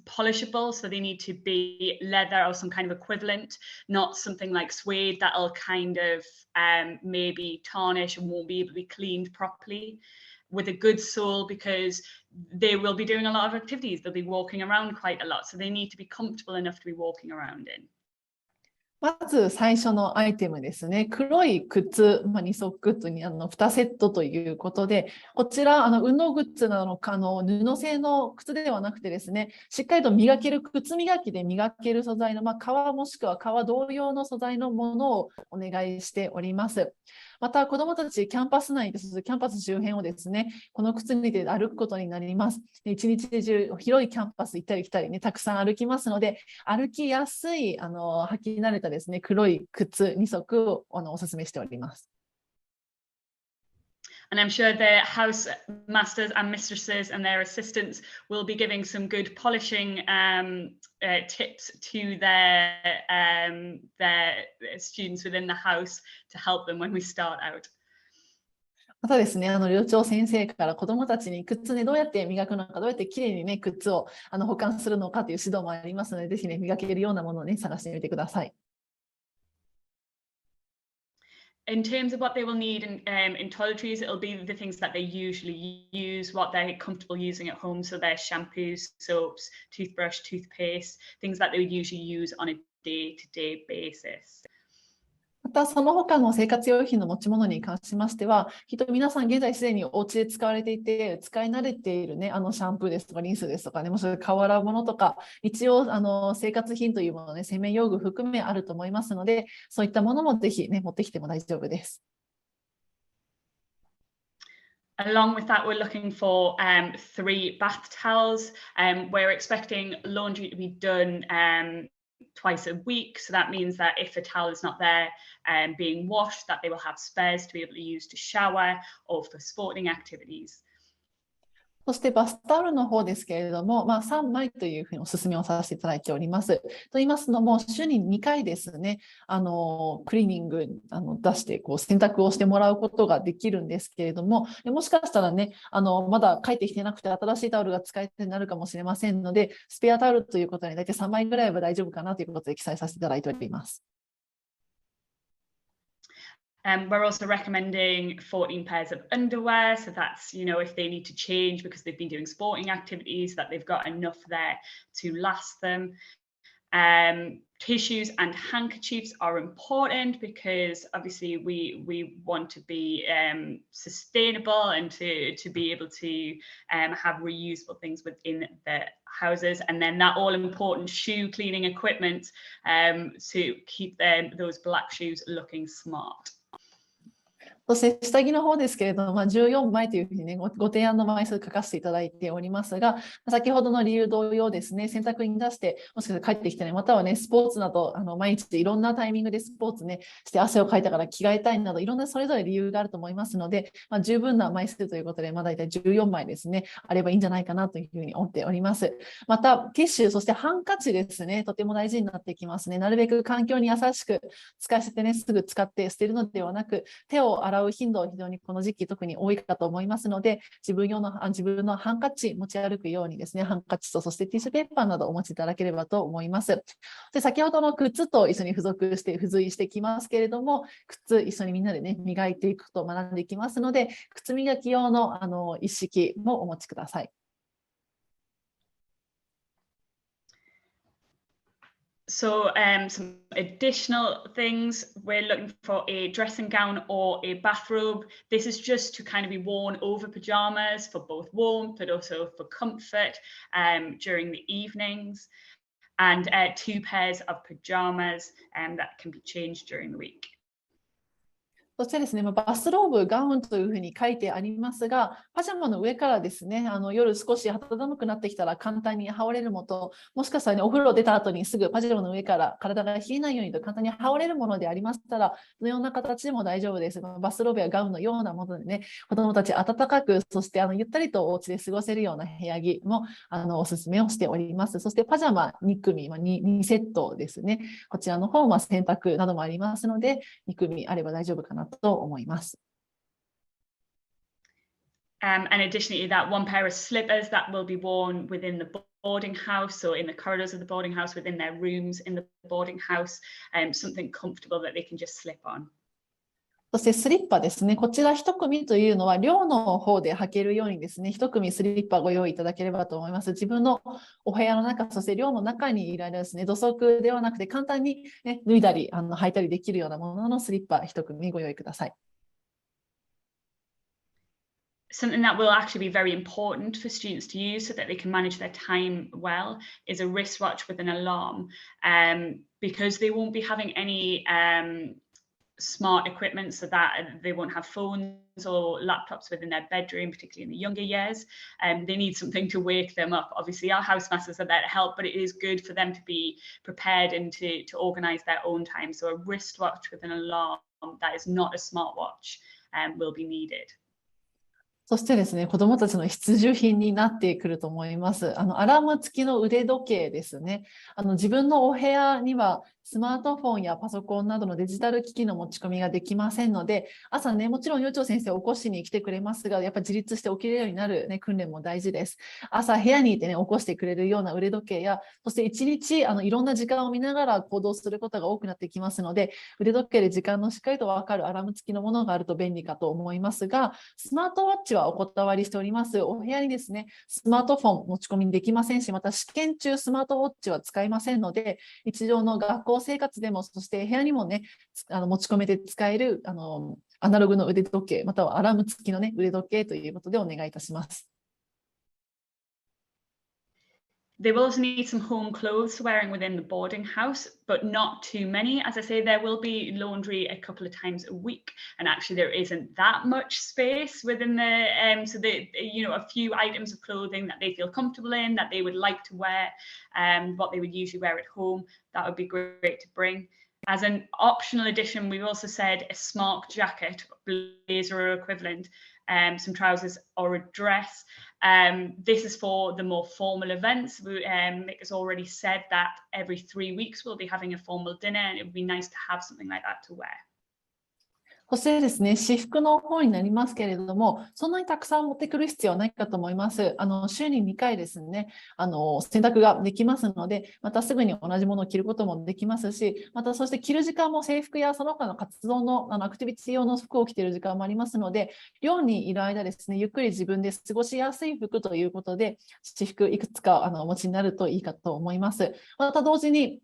polishable, so they need to be leather or some kind of equivalent, not something like suede that'll kind of maybe tarnish and won't be able to be cleaned properly. With a good sole, because they will be doing a lot of activities, they'll be walking around quite a lot, so they need to be comfortable enough to be walking around in. まず最初のアイテムですね。黒い靴、2足靴に2セットということで、こちら運動靴なのか布製の靴ではなくてですね、しっかりと磨ける靴磨きで磨ける素材の、革もしくは革同様の素材のものをお願いしております。また子どもたちキャンパス内です、キャンパス周辺をですね、この靴にて歩くことになります。一日中広いキャンパス行ったり来たりね、たくさん歩きますので、歩きやすい履き慣れたですね、黒い靴2足をお勧めしております。And I'm sure the house masters and mistresses and their assistants will be giving some good polishing tips to their students within the house to help them when we start out. またですね、寮長先生から子どもたちに靴ね、どうやって磨くのか、どうやってきれいにね、靴を保管するのかという指導もありますので、ぜひね、磨けるようなものをね、探してみてください。In terms of what they will need in toiletries, it'll be the things that they usually use, what they're comfortable using at home. So their shampoos, soaps, toothbrush, toothpaste, things that they would usually use on a day-to-day basis. また、その他の生活用品の持ち物に関しましては、きっと皆さん現在すでにお家で使われていて、使い慣れているね、シャンプーですとかリンスですとかね、もしくは顔洗うものとか、一応、生活品というものね、洗面用具含めあると思いますので、そういったものもぜひね、持ってきても大丈夫です。Along with that, we're looking for 3 bath towels. We're expecting laundry to be done twice a week. So that means that if a towel is not there being washed, that they will have spares to be able to use to shower or for sporting activities. そしてバスタオルの方ですけれども、3枚というふうにお勧めをさせていただいております。と言いますのも、週に2回ですね、クリーニング出してこう洗濯をしてもらうことができるんですけれども、もしかしたらね、まだ帰ってきてなくて新しいタオルが使えてなるかもしれませんので、スペアタオルということに大体3枚ぐらいは大丈夫かなということで記載させていただいております。We're also recommending 14 pairs of underwear. So that's, if they need to change because they've been doing sporting activities, that they've got enough there to last them. Tissues and handkerchiefs are important because obviously we want to be sustainable and to be able to have reusable things within the houses, and then that all important shoe cleaning equipment to keep those black shoes looking smart. そして下着の方ですけれども、14枚というふうにね、ご提案の枚数書かせていただいておりますが、先ほどの理由同様ですね、洗濯に出して、もしかしたら帰ってきたり、またはね、スポーツなど、毎日いろんなタイミングでスポーツね、して汗をかいたから着替えたいなど、いろんなそれぞれ理由があると思いますので、十分な枚数ということで、大体14枚ですね、あればいいんじゃないかなというふうに思っております。また、ティッシュ、そしてハンカチですね、とても大事になってきますね。なるべく環境に優しく使い捨てね、すぐ使って捨てるのではなく、手を洗う頻度、非常にこの時期特に多いかと思いますので、自分のハンカチ持ち歩くようにですね、ハンカチとそしてティッシュペーパーなどお持ちいただければと思います。で、先ほどの靴と一緒に付随してきますけれども、靴一緒にみんなでね、磨いていくと学んでいきますので、靴磨き用の一式もお持ちください。So some additional things, we're looking for a dressing gown or a bathrobe. This is just to kind of be worn over pajamas for both warmth but also for comfort during the evenings, and 2 pairs of pajamas that can be changed during the week. そしてですね、バスローブ、ガウンというふうに書いてありますが、パジャマの上からですね、夜少し肌寒くなってきたら簡単に羽織れるもの、もしかしたらね、お風呂出た後にすぐパジャマの上から体が冷えないようにと簡単に羽織れるものでありましたら、このような形でも大丈夫です。バスローブやガウンのようなものでね、子どもたち暖かく、そしてゆったりとお家で過ごせるような部屋着もおすすめをしております。そしてパジャマ2組、2セットですね。こちらの方は洗濯などもありますので、2組あれば大丈夫かなと思います。And additionally, that 1 pair of slippers that will be worn within the boarding house, so in the corridors of the boarding house, within their rooms in the boarding house, something comfortable that they can just slip on. そしてスリッパですね。こちら1組というのは寮の方で履けるようにですね、1組スリッパご用意いただければと思います。自分のお部屋の中、そして寮の中にいられるですね、土足ではなくて簡単に、ね、脱いだり履いたりできるようなもののスリッパ1組ご用意ください。Something that will actually be very important for students to use so that they can manage their time well is a wristwatch with an alarm, because they won't be having any smart equipment, so that they won't have phones or laptops within their bedroom, particularly in the younger years. They need something to wake them up. Obviously, our housemasters are there to help, but it is good for them to be prepared and to organise their own time. So a wristwatch with an alarm that is not a smartwatch will be needed. そしてですね、子どもたちの必需品になってくると思います。アラーム付きの腕時計ですね。自分のお部屋にはスマートフォンやパソコンなどのデジタル機器の持ち込みができませんので、朝ね、もちろん幼稚園先生を起こしに来てくれますが、やっぱり自立して起きれるようになる、ね、訓練も大事です。朝部屋にいてね、起こしてくれるような腕時計や、そして一日いろんな時間を見ながら行動することが多くなってきますので、腕時計で時間のしっかりと分かるアラーム付きのものがあると便利かと思いますが、スマートウォッチはお断りしております。お部屋にですね、スマートフォン持ち込みできませんし、また試験中スマートウォッチは使いませんので、日常の学校生活でも、そして部屋にもね、持ち込めて使えるアナログの腕時計、またはアラーム付きのね、腕時計ということでお願いいたします。They will also need some home clothes wearing within the boarding house, but not too many. As I say, there will be laundry a couple of times a week, and actually there isn't that much space within the so they, you know, a few items of clothing that they feel comfortable in, that they would like to wear, what they would usually wear at home. That would be great to bring. As an optional addition, we've also said a smart jacket, blazer or equivalent, some trousers or a dress. This is for the more formal events. Mick has already said that every 3 weeks we'll be having a formal dinner, and it would be nice to have something like that to wear. そしてですね、私服の方になりますけれども、そんなにたくさん持ってくる必要はないかと思います。週に2回ですね、洗濯ができますので、またすぐに同じものを着ることもできますし、またそして着る時間も制服やその他の活動のアクティビティ用の服を着ている時間もありますので、寮にいる間ですね、ゆっくり自分で過ごしやすい服ということで、私服いくつかお持ちになるといいかと思います。また同時に、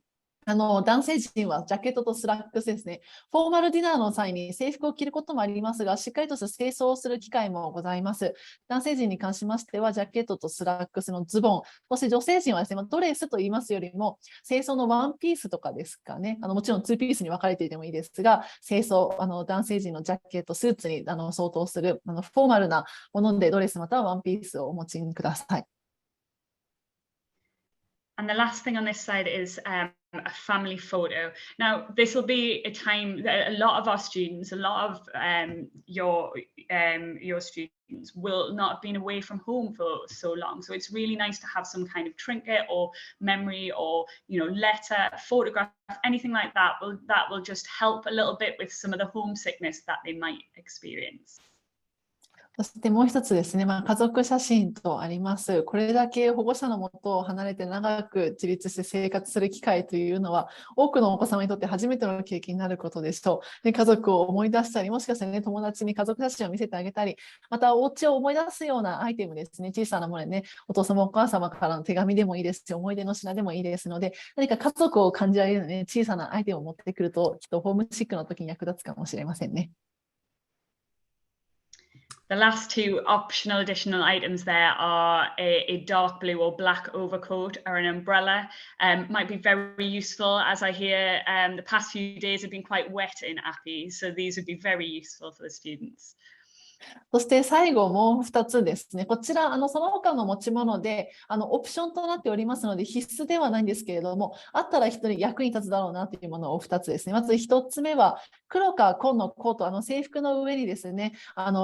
男性陣はジャケットとスラックスですね。フォーマルディナーの際に制服を着ることもありますが、しっかりとした清掃をする機会もございます。男性陣に関しましては、ジャケットとスラックスのズボン、そして女性陣はですね、ドレスと言いますよりも、清掃のワンピースとかですかね。もちろんツーピースに分かれていてもいいですが、清掃、男性陣のジャケット、スーツに相当するフォーマルなものでドレスまたはワンピースをお持ちください。And the last thing on this slide is a family photo. Now, this will be a time that a lot of our students, a lot of your students will not have been away from home for so long. So it's really nice to have some kind of trinket or memory or, you know, letter, photograph, anything like that will just help a little bit with some of the homesickness that they might experience. そしてもう一つですね、家族写真とあります。これだけ保護者のもとを離れて長く自立して生活する機会というのは、多くのお子様にとって初めての経験になることでしょう。で、家族を思い出したり、もしかしたらね、友達に家族写真を見せてあげたり、またお家を思い出すようなアイテムですね、小さなものでね、お父様お母様からの手紙でもいいですし、思い出の品でもいいですので、何か家族を感じられるようなね、小さなアイテムを持ってくると、きっとホームシックの時に役立つかもしれませんね。The last two optional additional items there are a dark blue or black overcoat or an umbrella. Might be very useful, as I hear the past few days have been quite wet in Appi, so these would be very useful for the students. そして最後もう2つですね。こちら、その他の持ち物で、オプションとなっておりますので、必須ではないんですけれども、あったら人に役に立つだろうなというものを2つですね。まず1つ目は、黒か紺のコート、制服の上にですね、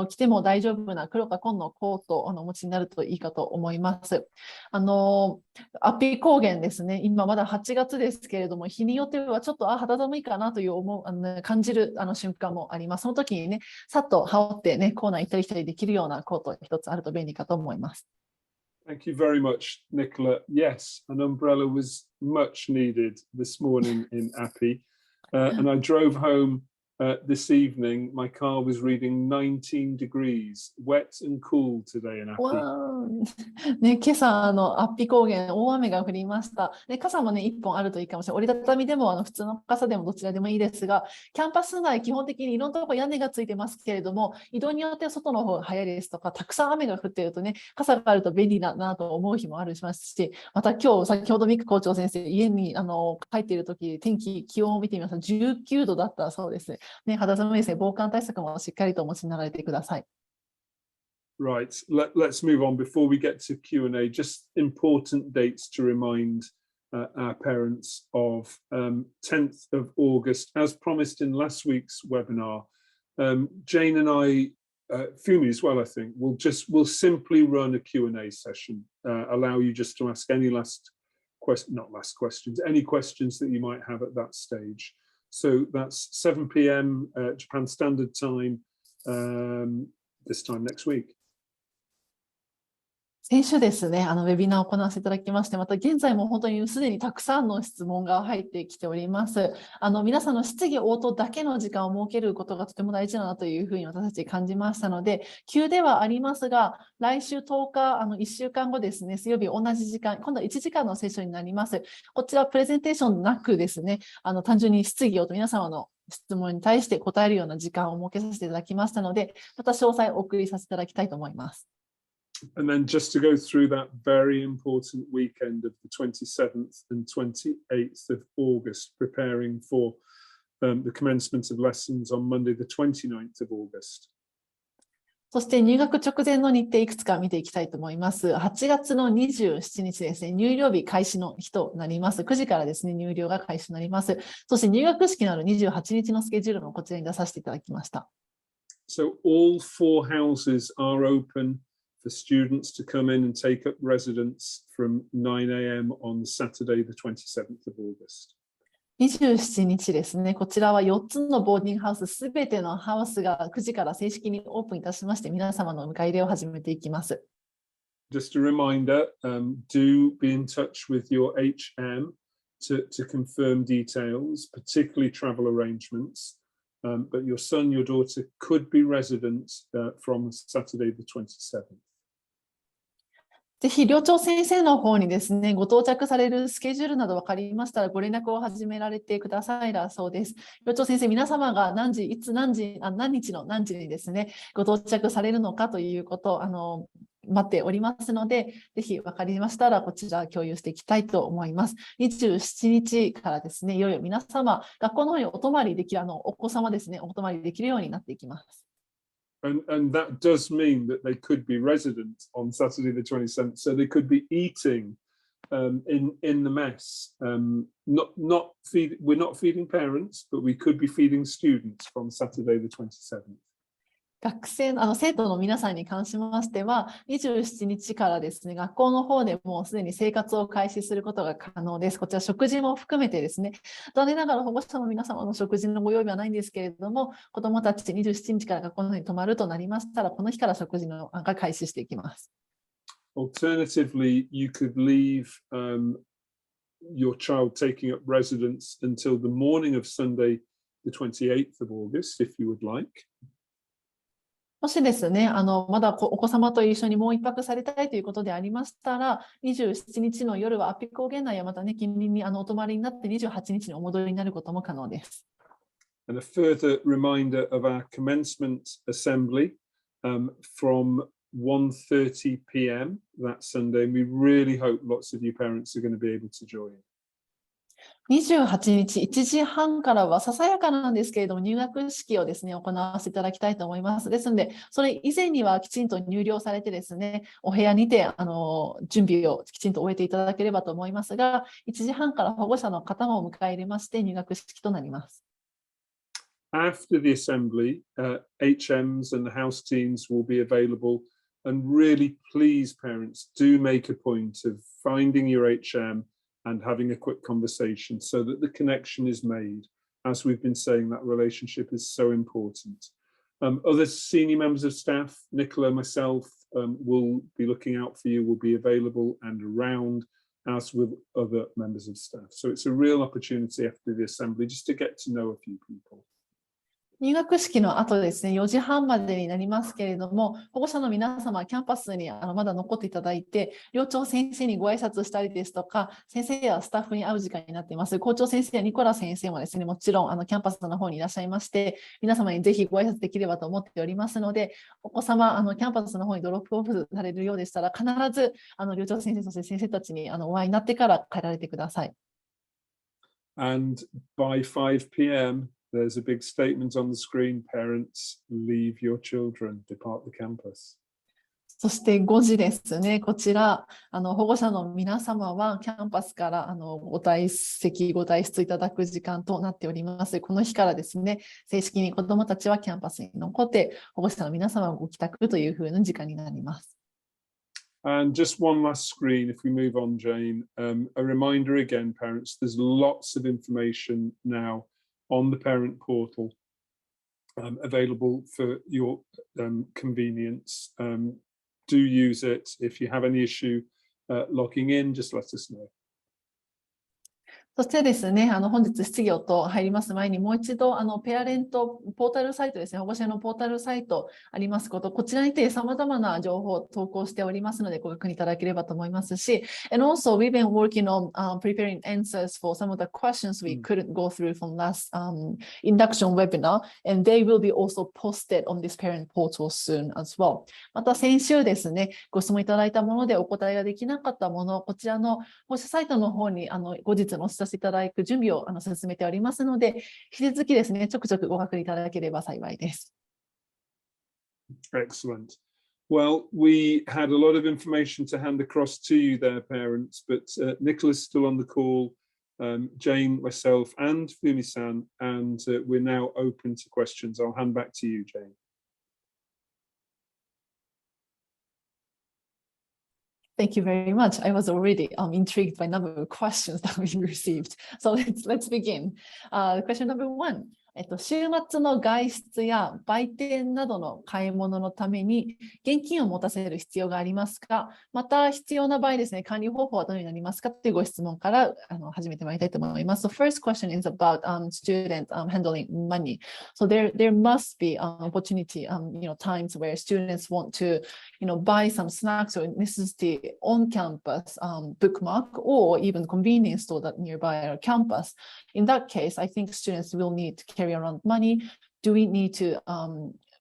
着ても大丈夫な黒か紺のコートをお持ちになるといいかと思います。アッピー高原ですね、今まだ8月ですけれども、日によってはちょっと肌寒いかなという感じる瞬間もあります。その時にね、さっと羽織ってね、コーナー行ったり来たりできるようなコート一つあると便利かと思います。Thank you very much, Nicola. Yes, an umbrella was much needed this morning in Appi, and I drove home this evening. My car was reading 19 degrees, wet and cool today in Appi. ね、今朝アッピ高原大雨が降りました。で、傘もね1本あるといいかもしれない。折りたたみでも普通の傘でもどちらでもいいですが、キャンパス内基本的にいろんなところ屋根がついてますけれども、移動によっては外の方が早いですとか、たくさん雨が降っているとね、傘があると便利だなと思う日もあるしますし、また今日先ほどミク校長先生家に帰っている時気温を見てみますと19度だったそうです。ね、肌寒いですね。防寒対策もしっかりとお持ちになられてください。Right, let's move on before we get to Q&A. Just important dates to remind our parents of. 10th of August, as promised in last week's webinar, Jane and I Fumi as well, I think, we'll simply run a Q&A session, allow you just to ask any any questions that you might have at that stage. So that's 7 p.m. Japan Standard Time, this time next week. 先週ですね、ウェビナーを行わせていただきまして、また現在も本当にすでにたくさんの質問が入ってきております。皆さんの質疑応答だけの時間を設けることがとても大事だなというふうに私たち感じましたので、急ではありますが、来週10日、1週間後ですね、水曜日同じ時間、今度は1時間のセッションになります。こちらプレゼンテーションなくですね、単純に質疑応答、皆様の質問に対して答えるような時間を設けさせていただきましたので、また詳細をお送りさせていただきたいと思います。And then just to go through that very important weekend of the 27th and 28th of August, preparing for the commencement of lessons on Monday, the 29th of August. そして入学直前の日程いくつか見ていきたいと思います。8月の27日ですね、入寮日開始の日となります。9時からですね、入寮が開始となります。そして入学式のある28日のスケジュールもこちらに出させていただきました。So all 4 houses are open for students to come in and take up residence from 9 a.m. on Saturday, the 27th of August. 27日ですね、こちらは4つのボーディングハウス、すべてのハウスが9時から正式にオープンいたしまして、皆様の迎え入れを始めていきます。Just a reminder, do be in touch with your HM to confirm details, particularly travel arrangements. But your son, your daughter could be resident from Saturday, the 27th. ぜひ寮長先生の方にですね、ご到着されるスケジュールなど分かりましたらご連絡を始められてくださいだそうです。寮長先生、皆様が何時、いつ何日の何時にですね、ご到着されるのかということを待っておりますので、ぜひ分かりましたらこちら共有していきたいと思います。27日からですね、いよいよ皆様、学校の方にお泊まりできる、お子様ですね、お泊まりできるようになっていきます。And that does mean that they could be resident on Saturday the 27th, so they could be eating in the mess. We're not feeding parents, but we could be feeding students from Saturday the 27th. 生徒の皆さんに関しましては、27日からですね、学校の方でもうすでに生活を開始することが可能です。こちら食事も含めてですね、残念ながら保護者の皆様の食事のご用意はないんですけれども、子どもたち27日から学校の方に泊まるとなりましたら、この日から食事が開始していきます。Alternatively, you could leave your child taking up residence until the morning of Sunday, the 28th of August, if you would like. もしですね、まだお子様と一緒にもう一泊されたいということでありましたら、27日の夜はアッピ高原内やまたね、近隣にお泊まりになって28日にお戻りになることも可能です。And a further reminder of our commencement assembly from 1:30 p.m. that Sunday. And we really hope lots of you parents are going to be able to join. 28日1時半からはささやかなんですけれども入学式をですね、行わせていただきたいと思います。ですので、それ以前にはきちんと入寮されてですね、お部屋にて準備をきちんと終えていただければと思いますが、1時半から保護者の方も迎え入れまして入学式となります。After the assembly, HMs and the house teams will be available. And really, please, parents, do make a point of finding your HM and having a quick conversation so that the connection is made. As we've been saying, that relationship is so important. Other senior members of staff, Nicola, myself, will be looking out for you, will be available and around, as with other members of staff. So it's a real opportunity after the assembly just to get to know a few people. 入学式の後ですね、4時半までになりますけれども、保護者の皆様、キャンパスにまだ残っていただいて、寮長先生にご挨拶したりですとか、先生やスタッフに会う時間になっています。校長先生やニコラ先生もですね、もちろんキャンパスの方にいらっしゃいまして、皆様にぜひご挨拶できればと思っておりますので、お子様、キャンパスの方にドロップオフされるようでしたら、必ず寮長先生、そして先生たちにお会いになってから帰られてください。And by 5 p.m., there's a big statement on the screen, parents, leave your children, depart the campus. そして5時ですね。こちら、保護者の皆様はキャンパスからご退出いただく時間となっております。この日からですね、正式に子どもたちはキャンパスに残って、保護者の皆様はご帰宅というふうな時間になります。And just one last screen, if we move on, Jane. A reminder again, parents, there's lots of information now on the parent portal available for your convenience. Do use it. If you have any issue logging in, just let us know. そしてですね、本日質疑と入ります前に、もう一度、ペアレントポータルサイトですね、保護者のポータルサイトありますこと、こちらにて様々な情報を投稿しておりますので、ご確認いただければと思いますし、and also we've been working on preparing answers for some of the questions we couldn't go through from last induction webinar, and they will be also posted on this parent portal soon as well. また先週ですね、ご質問いただいたものでお答えができなかったもの、こちらの保護者サイトの方に後日載せさせていただく準備を進めておりますので、引き続きですね、ちょくちょくご確認いただければ幸いです。Excellent. Well, we had a lot of information to hand across to you there, parents, but Nicola's still on the call, Jane, myself, and Fumi-san, and we're now open to questions. I'll hand back to you, Jane. Thank you very much. I was already intrigued by a number of questions that we received. So let's begin. Question number one. 週末の外出や売店などの買い物のために現金を持たせる必要がありますか？また必要な場合ですね、管理方法はどのようになりますかというご質問から始めてまいりたいと思います。The first question is about student handling money. So there must be opportunity, times where students want to, buy some snacks or necessity on campus, bookmark, or even convenience store that nearby our campus. In that case, I think students will need to carry around money. Do we need to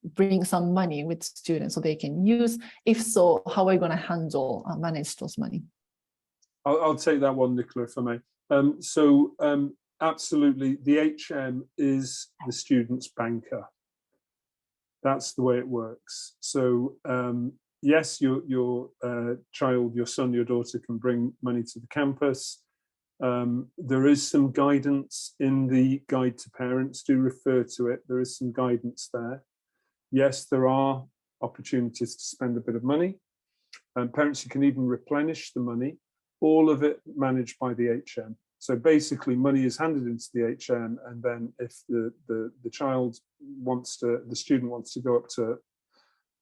bring some money with students so they can use? If so, how are we going to manage those money? I'll take that one, Nicola, if I may. Absolutely, the HM is the student's banker. That's the way it works. So yes, your child, your son, your daughter can bring money to the campus. There is some guidance in the guide to parents. Do refer to it. There is some guidance there. Yes, there are opportunities to spend a bit of money. Parents, you can even replenish the money, all of it managed by the HM. So basically money is handed into the HM, and then if the student wants to go up to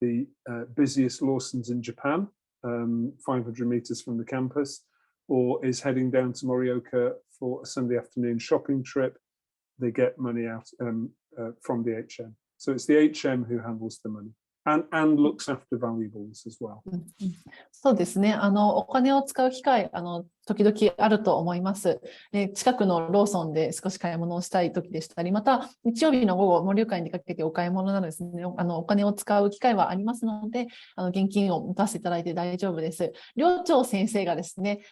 the busiest Lawson's in Japan, 500 meters from the campus, or is heading down to Morioka for a Sunday afternoon shopping trip, they get money out from the HM. So it's the HM who handles the money and looks after valuables as well. そうですね。お金を使う機会、時々あると思います。近くのローソンで少し買い物をしたい時でしたり、また日曜日の午後、盛岡に出かけてお買い物などですね、お金を使う機会はありますので、現金を持たせていただいて大丈夫です。寮長先生がですね、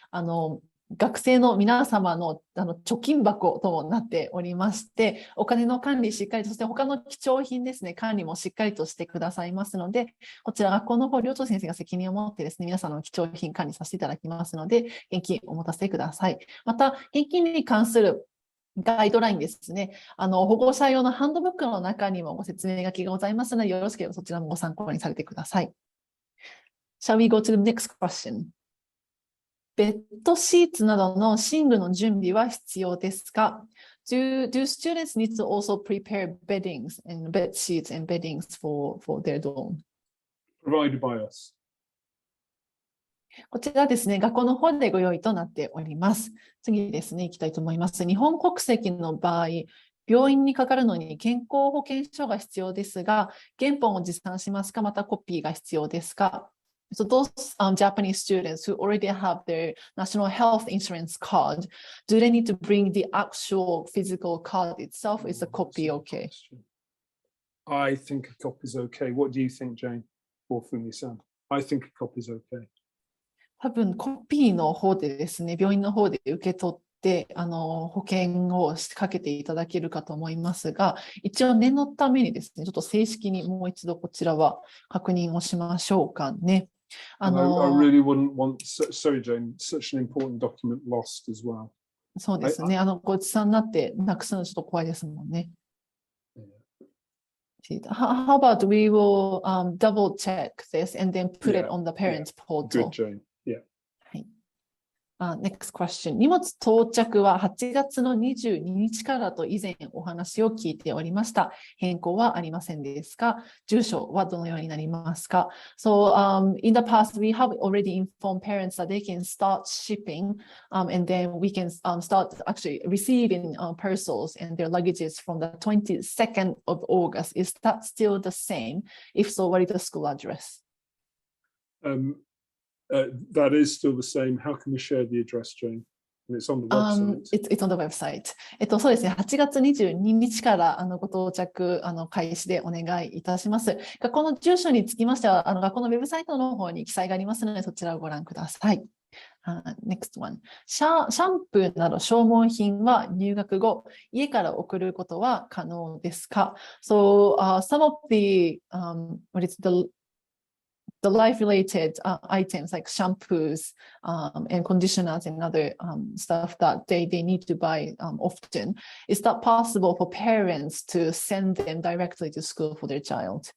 学生の皆様の貯金箱ともなっておりまして、お金の管理しっかりと、そして他の貴重品ですね、管理もしっかりとしてくださいますので、こちら学校の方、寮長先生が責任を持ってですね、皆さんの貴重品管理させていただきますので、現金をお持たせください。また、現金に関するガイドラインですね、保護者用のハンドブックの中にもご説明書きがございますので、よろしければそちらもご参考にされてください。Shall we go to the next question?ベッドシーツなどの寝具の準備は必要ですか？ Do students need to also prepare beddings and bed sheets and beddings for their dorm? Provided by us. こちらですね、学校の方でご用意となっております。次ですね、行きたいと思います。日本国籍の場合、病院にかかるのに健康保険証が必要ですが、原本を持参しますか、またコピーが必要ですか？So those Japanese students who already have their national health insurance card, do they need to bring the actual physical card itself? Is a copy okay? I think a copy is okay. What do you think, Jane? Or Fumi-san? I think a copy is okay. 多分コピーの方でですね、病院の方で受け取って保険をかけていただけるかと思いますが、一応念のためにですね、ちょっと正式にもう一度こちらは確認をしましょうかね。あ And I の really wouldn't want, sorry Jane, such an important document lost as well. そうですね。ごちそうになってなくすのちょっと怖いですもんね。How about we will double check this and then put it on the parents portal. Good, Jane. Yeah. はい。Next question. 荷物到着は8月の22日からと以前お話を聞いておりました。変更はありませんですか？住所はどのようになりますか？ So, in the past, we have already informed parents that they can start shipping, and then we can start actually receiving parcels and their luggages from the 22nd of August. Is that still the same? If so, what is the school address? That is still the same. How can we share the address, Jane? And it's on the website. It's on the website. そうですね。8月22日からご到着開始でお願いいたします。学校の住所につきましては、学校のウェブサイトの方に記載がありますので、そちらをご覧ください。Next one. シャンプーなど消耗品は入学後、家から送ることは可能ですか？ So, some of the, what is the life-related items like shampoos and conditioners and other stuff that they need to buy often. Is that possible for parents to send them directly to school for their child?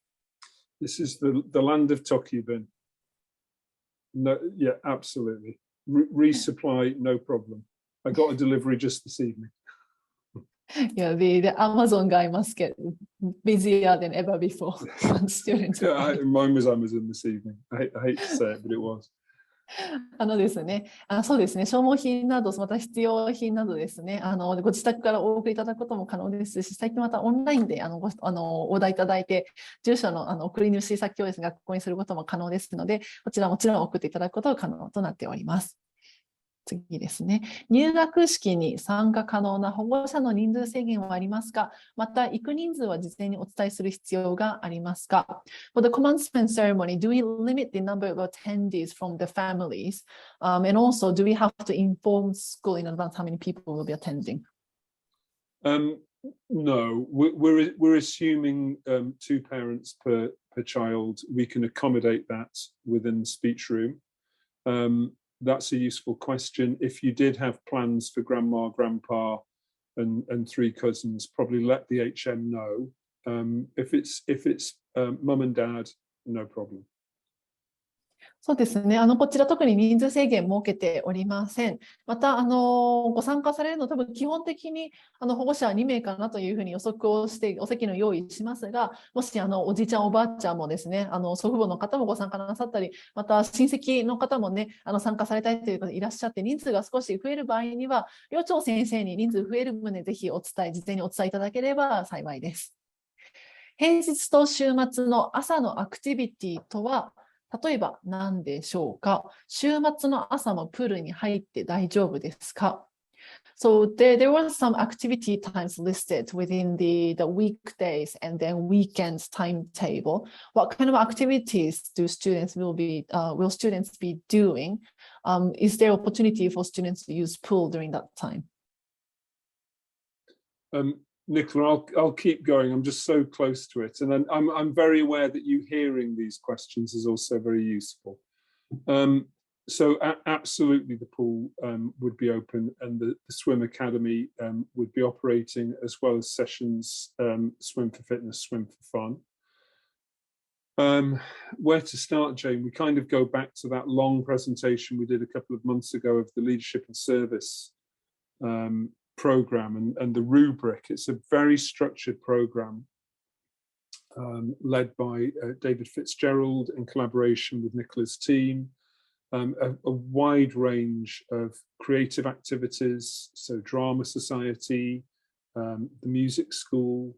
This is the land of Tokyo-bin. No, yeah, absolutely. Resupply, no problem. I got a delivery just this evening. Yeah, the Amazon guy must get busier than ever before. Students. Yeah, mine was Amazon this evening. I hate to say it, but it was. ですね、そうですね、消耗品など、また必要品などですね、ご自宅からお送りいただくことも可能ですし、最近またオンラインでオーダーいただいて、住所の送り主先をですね、学校にすることも可能ですので、こちらもちろん送っていただくことが可能となっております。次ですね。入学式に参加可能な保護者の人数制限はありますか？また、行く人数は事前にお伝えする必要がありますか？ For the commencement ceremony, do we limit the number of attendees from the families? And also, do we have to inform school in advance how many people will be attending? No, we're assuming 2 parents per child. We can accommodate that within the speech room. That's a useful question. If you did have plans for grandma, grandpa, and 3 cousins, probably let the HM know. If it's mum and dad, no problem. そうですね。こちら特に人数制限設けておりません。また、ご参加されるの多分基本的に保護者は2名かなというふうに予測をしてお席の用意しますが、もしおじいちゃんおばあちゃんもですね、祖父母の方もご参加なさったり、また親戚の方もね、参加されたいという方いらっしゃって、人数が少し増える場合には、寮長先生に人数増える旨ぜひ事前にお伝えいただければ幸いです。平日と週末の朝のアクティビティとは、例えば何でしょうか？週末の朝もプールに入って大丈夫ですか？ So there were some activity times listed within the weekdays and then weekends timetable. What kind of activities will students be doing? Is there opportunity for students to use pool during that time? Nicola, I'll keep going. I'm just so close to it, and I'm very aware that you hearing these questions is also very useful. So absolutely, the pool would be open, and the swim academy would be operating, as well as sessions, swim for fitness, swim for fun. Where to start, Jane? We kind of go back to that long presentation we did a couple of months ago of the leadership and service program and the rubric. It's a very structured program led by David Fitzgerald in collaboration with Nicola's team. A wide range of creative activities, so drama society, the music school,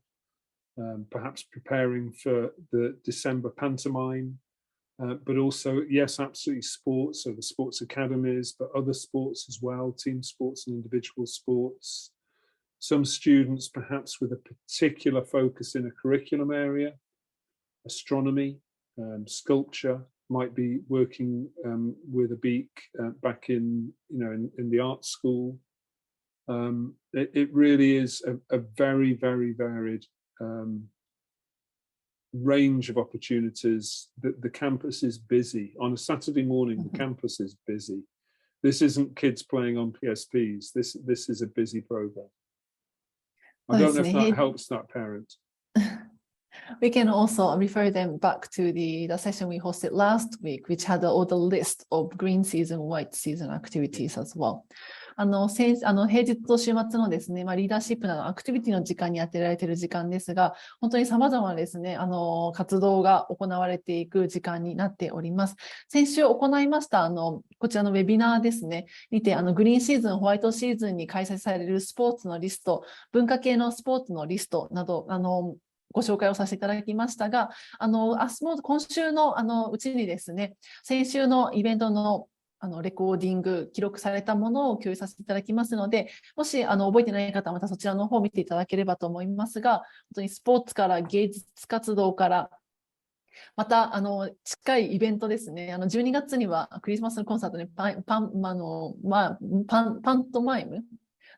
perhaps preparing for the December pantomime, but also, yes, absolutely sports, so the sports academies, but other sports as well, team sports and individual sports. Some students perhaps with a particular focus in a curriculum area, astronomy, sculpture, might be working with a beak back in the art school. It really is a very, very varied range of opportunities. The campus is busy. On a Saturday morning, the campus is busy. This isn't kids playing on PSPs. This is a busy program. I don't know if that helps that parent. We can also refer them back to the session we hosted last week, which had all the list of green season, white season activities as well. 平日と週末のですね、リーダーシップなどアクティビティの時間に当てられている時間ですが、本当に様々なですね、活動が行われていく時間になっております。先週行いました、こちらのウェビナーですね、にて、グリーンシーズン、ホワイトシーズンに開催されるスポーツのリスト、文化系のスポーツのリストなど、ご紹介をさせていただきましたが、今週のうちにですね、先週のイベントのレコーディング、記録されたものを共有させていただきますので、もし覚えてない方はまたそちらの方を見ていただければと思いますが、本当にスポーツから芸術活動から、また近いイベントですね、12月にはクリスマスのコンサートでパントマイム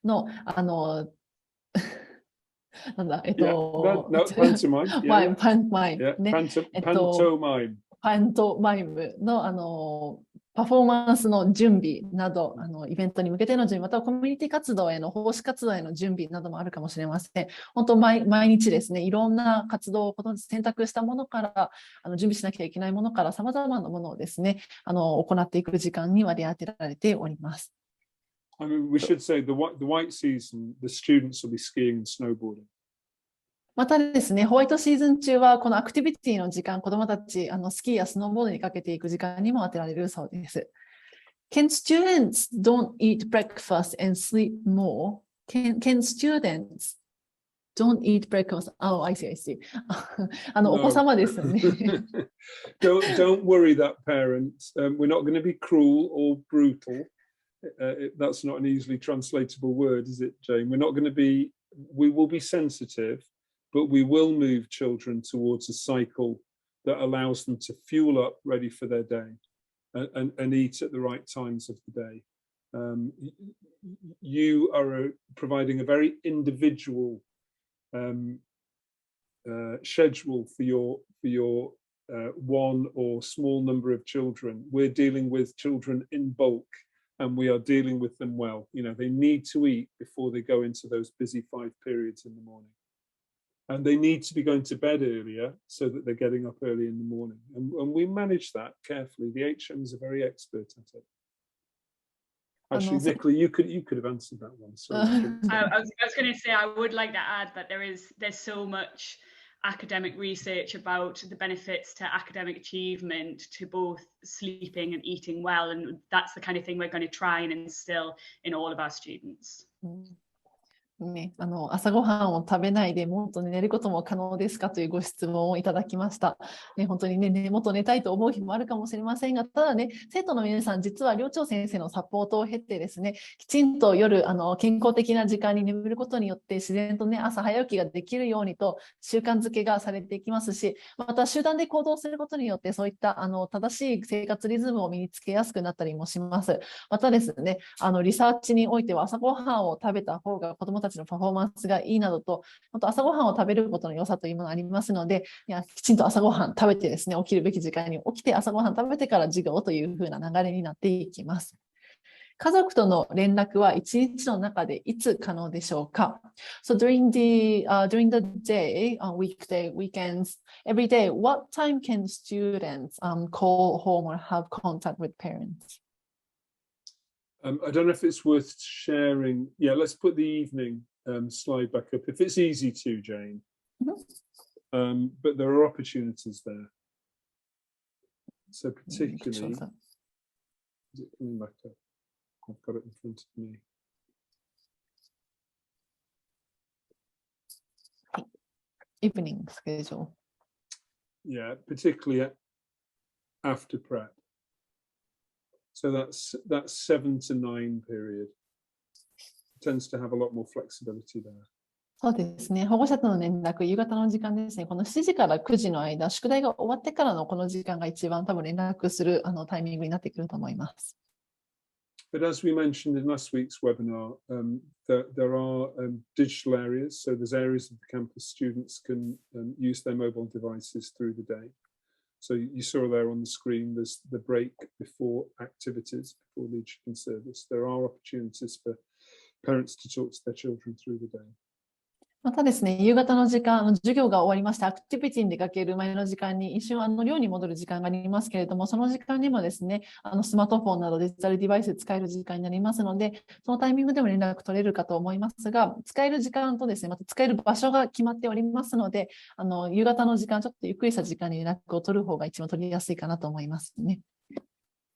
のなんだ、パントマイムのパフォーマンスの準備など、イベントに向けての準備、またはコミュニティ活動への、奉仕活動への準備などもあるかもしれません。本当毎日ですね、いろんな活動を選択したものから、準備しなきゃいけないものから、様々なものをですね、行っていく時間に割り当てられております。I mean, we should say the white season, the students will be skiing and snowboarding. またですね、ホワイトシーズン中はこのアクティビティの時間、子どもたちスキーやスノーボードにかけていく時間にも当てられるそうです。Can students don't eat breakfast and sleep more? Can students don't eat breakfast? Oh, I see, I see. お子様ですね。don't worry that parent. We're not going to be cruel or brutal. That's not an easily translatable word, is it, Jane? We will be sensitive, but we will move children towards a cycle that allows them to fuel up ready for their day and eat at the right times of the day. You are providing a very individual schedule for your one or small number of children. We're dealing with children in bulk, and we are dealing with them well. You know, they need to eat before they go into those busy 5 periods in the morning. And they need to be going to bed earlier so that they're getting up early in the morning. And we manage that carefully. The HMs are very expert at it. Actually, Nicola, you could have answered that one. So I was going to say, I would like to add that there's so much academic research about the benefits to academic achievement to both sleeping and eating well, and that's the kind of thing we're going to try and instill in all of our students. ね、朝ごはんを食べないでもっと寝ることも可能ですかというご質問をいただきました。ね、本当にね、もっと寝たいと思う日もあるかもしれませんが、ただね、生徒の皆さん、実は寮長先生のサポートを経てですね、きちんと夜、健康的な時間に眠ることによって、自然とね、朝早起きができるようにと習慣づけがされていきますし、また集団で行動することによって、そういった正しい生活リズムを身につけやすくなったりもします。またですね、リサーチにおいては朝ごはんを食べた方が子どもたちのパフォーマンスがいいなどと、本当朝ごはんを食べることの良さというものがありますので、きちんと朝ごはん食べてですね、起きるべき時間に起きて朝ごはん食べてから授業というふうな流れになっていきます。家族との連絡は一日の中でいつ可能でしょうか？ So during the day, weekday, weekends, every day, what time can students call home or have contact with parents? I don't know if it's worth sharing. Yeah, let's put the evening slide back up if it's easy to, Jane. Mm-hmm. But there are opportunities there. So particularly, is it coming back up? I've got it in front of me. Evening schedule. Yeah, particularly after prep. So that's 7 to 9 period. It tends to have a lot more flexibility there. そうですね。保護者との連絡、夕方の時間ですね。この7時から9時の間、宿題が終わってからのこの時間が一番多分連絡するタイミングになってくると思います。But as we mentioned in last week's webinar, there are digital areas. So there's areas of the campus students can use their mobile devices through the day. So you saw there on the screen, there's the break before activities, before leadership and service. There are opportunities for parents to talk to their children through the day. またですね、夕方の時間、授業が終わりまして、アクティビティに出かける前の時間に一瞬寮に戻る時間がありますけれども、その時間にもですね、スマートフォンなどデジタルデバイス使える時間になりますので、そのタイミングでも連絡取れるかと思いますが、使える時間とですね、また使える場所が決まっておりますので、夕方の時間、ちょっとゆっくりした時間に連絡を取る方が一番取りやすいかなと思いますね。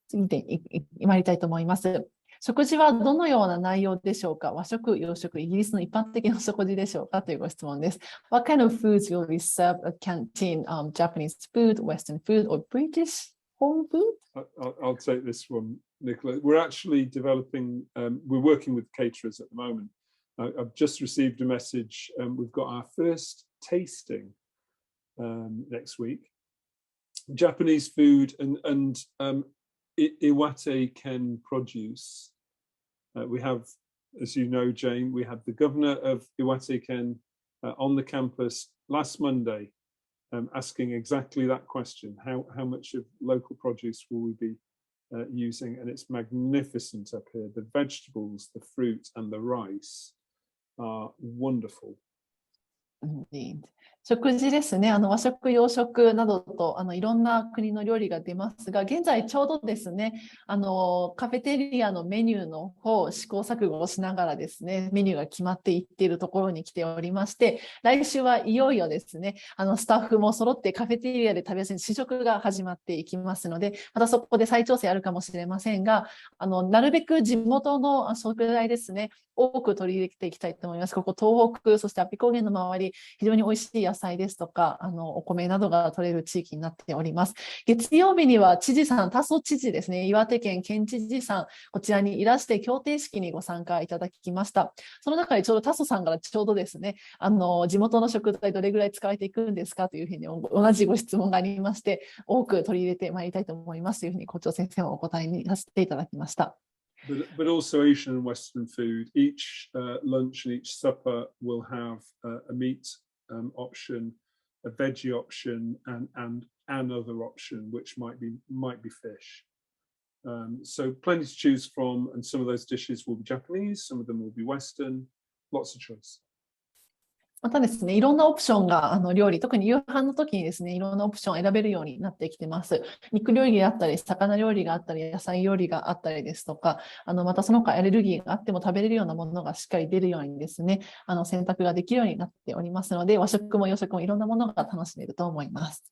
次に参りたいと思います。食事はどのような内容でしょうか？和食、洋食、イギリスの一般的な食事でしょうかというご質問です。What kind of foods will be served at canteen? Japanese food, Western food, or British home food? I'll take this one, Nicola. We're actually developing, we're working with caterers at the moment. I've just received a message. We've got our first tasting next week. Japanese food and Iwate Ken produce. We have, as you know, Jane, we had the governor of Iwate Ken on the campus last Monday asking exactly that question. How much of local produce will we be using? And it's magnificent up here. The vegetables, the fruit and the rice are wonderful. Indeed. 食事ですね、和食、洋食などといろんな国の料理が出ますが、現在ちょうどですね、カフェテリアのメニューの方、試行錯誤をしながらですね、メニューが決まっていっているところに来ておりまして、来週はいよいよですね、スタッフも揃ってカフェテリアで食べやすい試食が始まっていきますので、またそこで再調整あるかもしれませんが、なるべく地元の食材ですね、多く取り入れていきたいと思います。ここ東北、そして安比高原の周り、非常に美味しい野菜ですとか、お米などが取れる地域になっております。月曜日には知事さん、多蘇知事ですね、岩手県県知事さん、こちらにいらして協定式にご参加いただきました。その中でちょうど多蘇さんからちょうどですね、地元の食材どれぐらい使われていくんですかというふうに同じご質問がありまして、多く取り入れてまいりたいと思いますというふうに校長先生もお答えにさせていただきました。But also Asian and Western food. Each lunch and each supper will have a meat option, a veggie option, and another option, which might be fish. So plenty to choose from, and some of those dishes will be Japanese, some of them will be Western. Lots of choice. またですね、いろんなオプションが料理、特に夕飯の時にですね、いろんなオプションを選べるようになってきてます。肉料理があったり、魚料理があったり、野菜料理があったりですとか、またその他アレルギーがあっても食べれるようなものがしっかり出るようにですね、選択ができるようになっておりますので、和食も洋食もいろんなものが楽しめると思います。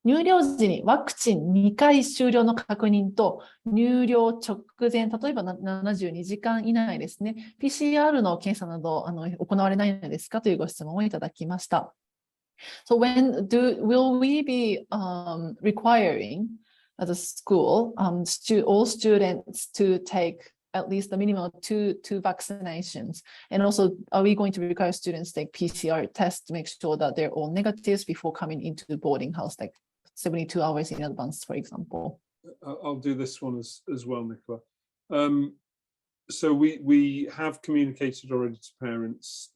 入寮時にワクチン2回終了の確認と入寮直前、例えば72時間以内ですね、PCR の検査など行われないのですかというご質問をいただきました。So will we be requiring as a school all students to take at least a minimum of two vaccinations? And also, are we going to require students to take PCR tests to make sure that they're all negatives before coming into the boarding house, like 72 hours in advance, for example? I'll do this one as well, Nicola. So we have communicated already to parents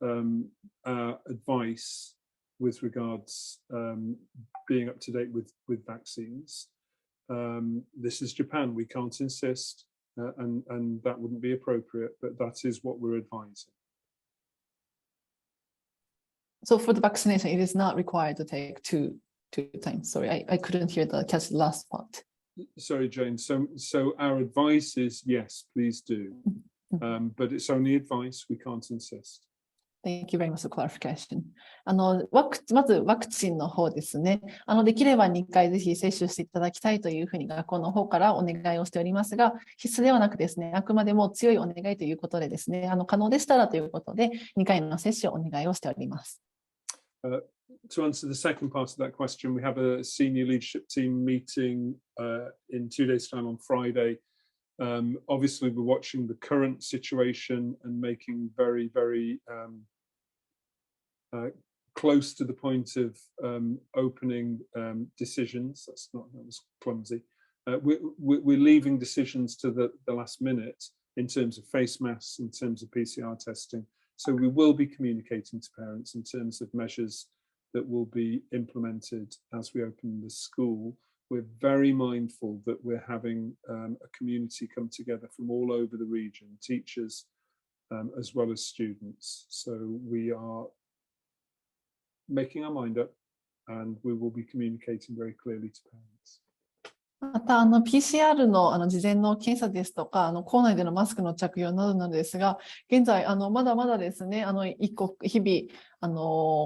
advice with regards being up to date with vaccines. This is Japan. We can't insist, and that wouldn't be appropriate, but that is what we're advising. So for the vaccination, it is not required to take two times. Sorry, I couldn't catch the last part. Sorry, Jane. So our advice is yes, please do. But it's only advice. We can't insist. Thank you very much for clarification. まずワクチンの方ですね。できれば2回ぜひ接種していただきたいというふうに学校の方からお願いをしておりますが、必須ではなくですね、あくまでも強いお願いということでですね、可能でしたらということで、2回の接種をお願いをしております。To answer the second part of that question, we have a senior leadership team meeting in 2 days' time on Friday. Obviously, we're watching the current situation and making very, very close to the point of opening decisions. That was clumsy. we're leaving decisions to the last minute in terms of face masks, in terms of PCR testing. So we will be communicating to parents in terms of measures that will be implemented as we open the school. We're very mindful that we're having a community come together from all over the region, teachers as well as students. So we are making our mind up and we will be communicating very clearly to parents. またPCR の事前の検査ですとか校内でのマスクの着用などなんですが、現在まだまだですね日々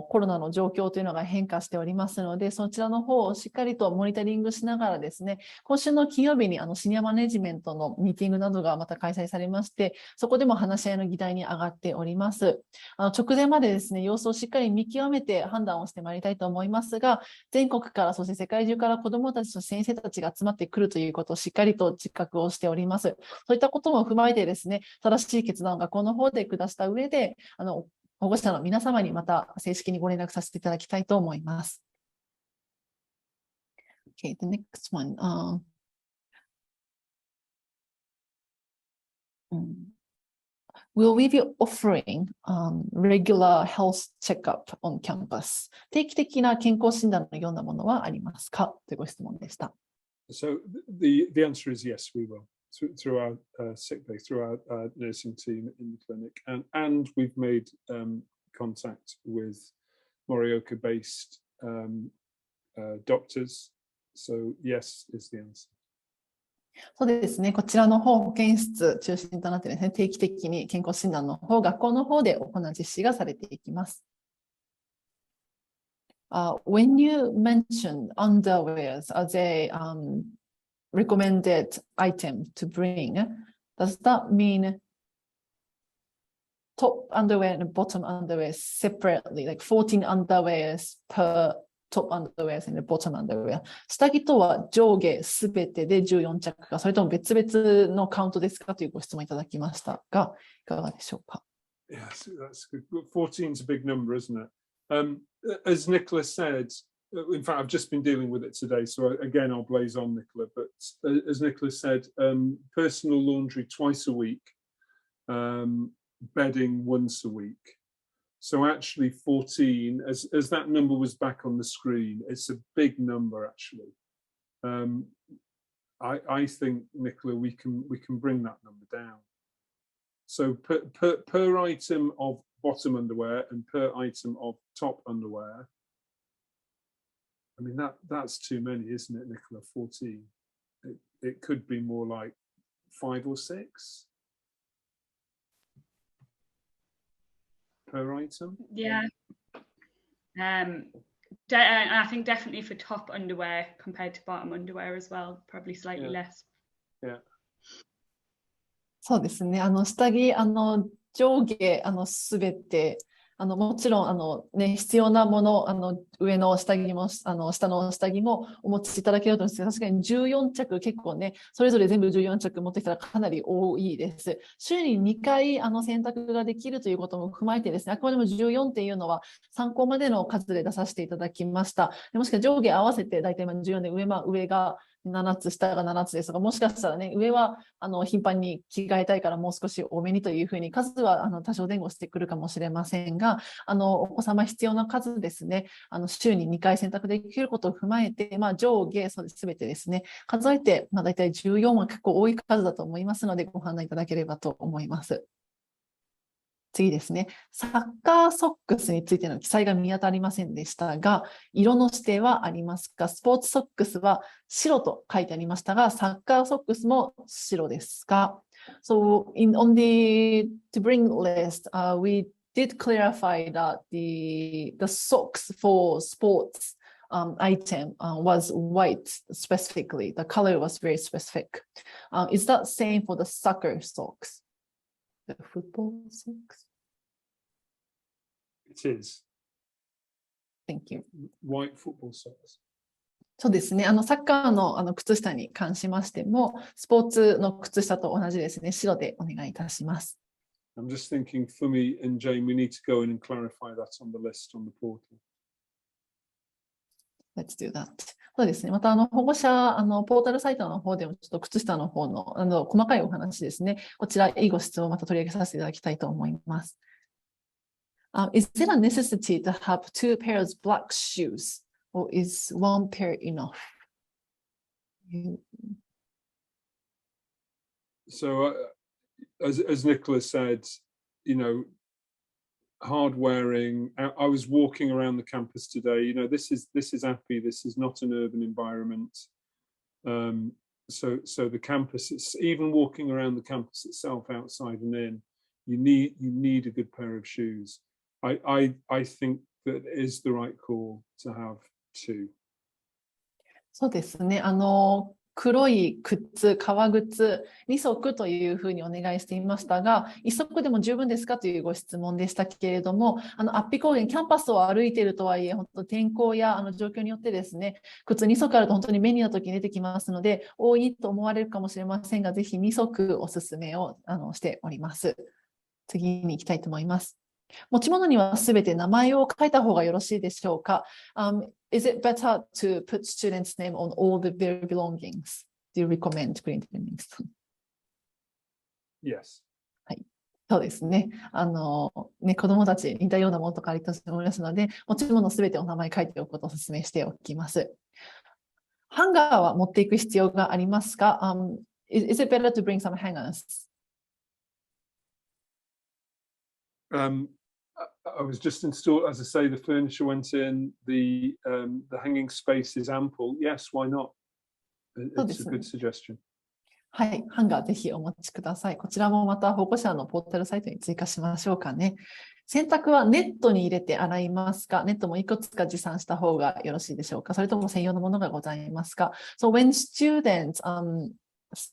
コロナの状況というのが変化しておりますので、そちらの方をしっかりとモニタリングしながらですね、今週の金曜日にシニアマネジメントのミーティングなどがまた開催されまして、そこでも話し合いの議題に上がっております。直前までですね様子をしっかり見極めて判断をしてまいりたいと思いますが、全国からそして世界中から子どもたちと先生たちが集まってくるということをしっかりと自覚をしております。そういったことも踏まえてですね、正しい決断を学校の方で下した上で保護者の皆様にまた正式にご連絡させていただきたいと思います。Okay, the next one. Will we be offering regular health checkup on campus? 定期的な健康診断のようなものはありますかというご質問でした。So the answer is yes, we will. Through our sick bay, through our nursing team in the clinic, and we've made contact with Morioka-based doctors. So yes is the answer. そうですね。こちらの方、保健室中心となってですね、定期的に健康診断の方、学校の方で行う実施がされていきます。When you mentioned underwears as a recommended item to bring, does that mean top underwear and bottom underwear separately, like 14 underwears per top underwears and bottom underwear? 下着とは上下すべてで14着か、それとも別々のカウントですかというご質問いただきましたが、いかがでしょうか。Yes, that's good. 14 is a big number, isn't it? As Nicola said, in fact, I've just been dealing with it today, so again, I'll blaze on Nicola. But as Nicola said, personal laundry twice a week, bedding once a week. So actually 14, as that number was back on the screen, it's a big number actually. I think, Nicola, we can bring that number down. So per item of bottom underwear and per item of top underwear, I mean that's too many, isn't it, Nicola? 14. It could be more like 5 or 6 per item. Yeah. I think definitely for top underwear compared to bottom underwear as well, probably slightly less. Yeah. そうですね。下着上下すべてもちろん必要なもの上の下着も下の下着もお持ちいただけると思うんですが、確かに14着結構ね、それぞれ全部14着持ってきたらかなり多いです。週に2回選択ができるということも踏まえてですね、あくまでも14っていうのは参考までの数で出させていただきました。もしくは上下合わせて大体14で上が7つ、下が7つですが、もしかしたらね、上は頻繁に着替えたいからもう少し多めにというふうに、数は多少前後してくるかもしれませんが、お子様必要な数ですね、週に2回選択できることを踏まえて、上下、そうです、すべてですね、数えて、大体14は結構多い数だと思いますので、ご判断いただければと思います。次ですね。サッカーソックスについての記載が見当たりませんでしたが、色の指定はありますか？スポーツソックスは白と書いてありましたが、サッカーソックスも白ですか？ So on the to bring list, we did clarify that the socks for sports item was white specifically. The color was very specific. Is that same for the soccer socks? The football socks? It is. Thank you. White football socks. そうですね。サッカーの靴下に関しましても、スポーツの靴下と同じですね。白でお願いいたします。I'm just thinking, Fumi and Jane, we need to go in and clarify that on the list on the portal. Let's do that. そうですね。また、保護者、ポータルサイトの方でも、ちょっと靴下の方の、細かいお話ですね。こちら、いいご質問をまた取り上げさせていただきたいと思います。Is there a necessity to have two pairs of black shoes, or is one pair enough? So, as Nicholas said, hard wearing. I was walking around the campus today. This is Appi. This is not an urban environment. So the campus, it's even walking around the campus itself, outside and in, you need a good pair of shoes. I think that is the right call to have two. そうですね。黒い靴、革靴、2足というふうにお願いしていましたが、1足でも十分ですかというご質問でしたけれども、アッピ高原、キャンパスを歩いているとはいえ、本当天候や状況によってですね、靴2足あると本当に便利な時に出てきますので、多いと思われるかもしれませんが、ぜひ2足おすすめをしております。次に行きたいと思います。持ち物にはすべて名前を書いた方がよろしいでしょうか。Is it better to put students' name on all their belongings? Do you recommend putting their names? Yes. はい。そうですね。子供たちに似たようなものとかありと思いますので、持ち物すべてお名前書いておくことをお勧めしておきます。ハンガーは持っていく必要がありますか？ Is it better to bring some hangers? I was just installed, as I say, the furniture went in, the hanging space is ample. Yes, why not? It's a good suggestion. はい、ハンガーぜひお持ちください。こちらもまた保護者のポータルサイトに追加しましょうかね。洗濯はネットに入れて洗いますか？ネットもいくつか持参した方がよろしいでしょうか？それとも専用のものがございますか？ So when students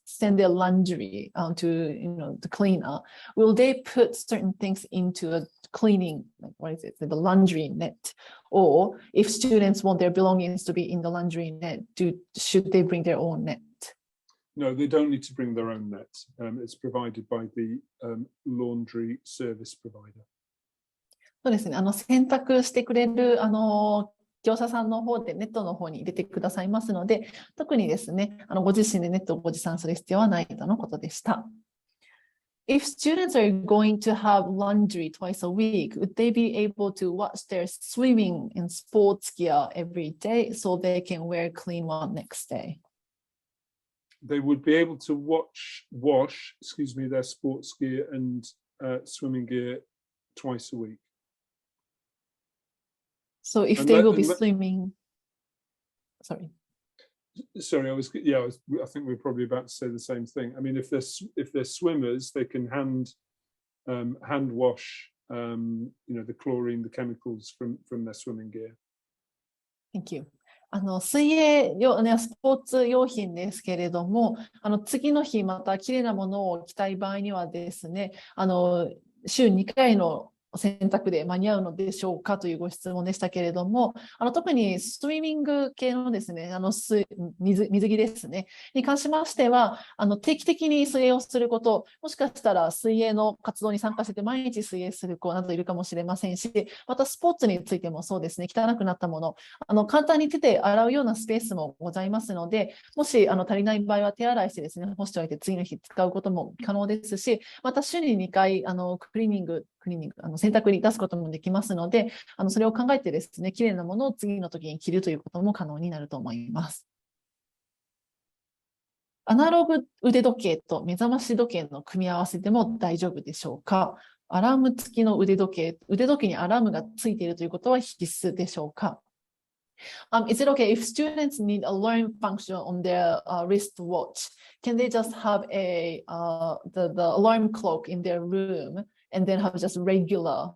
send their laundry to the cleaner, will they put certain things into a cleaning, like what is it, the laundry net? Or if students want their belongings to be in the laundry net, should they bring their own net? No, they don't need to bring their own net. It's provided by the laundry service provider. そうですね。洗濯してくれる業者さんの方でネットの方に入れてくださいますので、特にですね、ご自身でネットをご持参する必要はないとのことでした。If students are going to have laundry twice a week, would they be able to wash their swimming and sports gear every day so they can wear clean one next day? They would be able to wash, their sports gear and swimming gear twice a week. So if they will be swimming, sorry, I think we're probably about to say the same thing. I mean, if they're swimmers, they can hand wash, the chlorine, the chemicals from their swimming gear. Thank you. 水泳用ね、スポーツ用品ですけれども、次の日またきれいなものを着たい場合にはですね、週2回の選択で間に合うのでしょうかというご質問でしたけれども、特にスイミング系のですね、水着ですね、に関しましては、定期的に水泳をすること、もしかしたら水泳の活動に参加してて毎日水泳する子などいるかもしれませんし、またスポーツについてもそうですね、汚くなったもの、簡単に手で洗うようなスペースもございますので、もし足りない場合は手洗いしてですね、干しておいて次の日使うことも可能ですし、また週に2回クリーニング洗濯に出すこともできますので、それを考えてですね、きれいなものを次の時に着るということも可能になると思います。アナログ腕時計と目覚まし時計の組み合わせでも大丈夫でしょうか？アラーム付きの腕時計にアラームがついているということは必須でしょうか？Is it okay if students need alarm function on their wristwatch? Can they just have the alarm clock in their room and then have just regular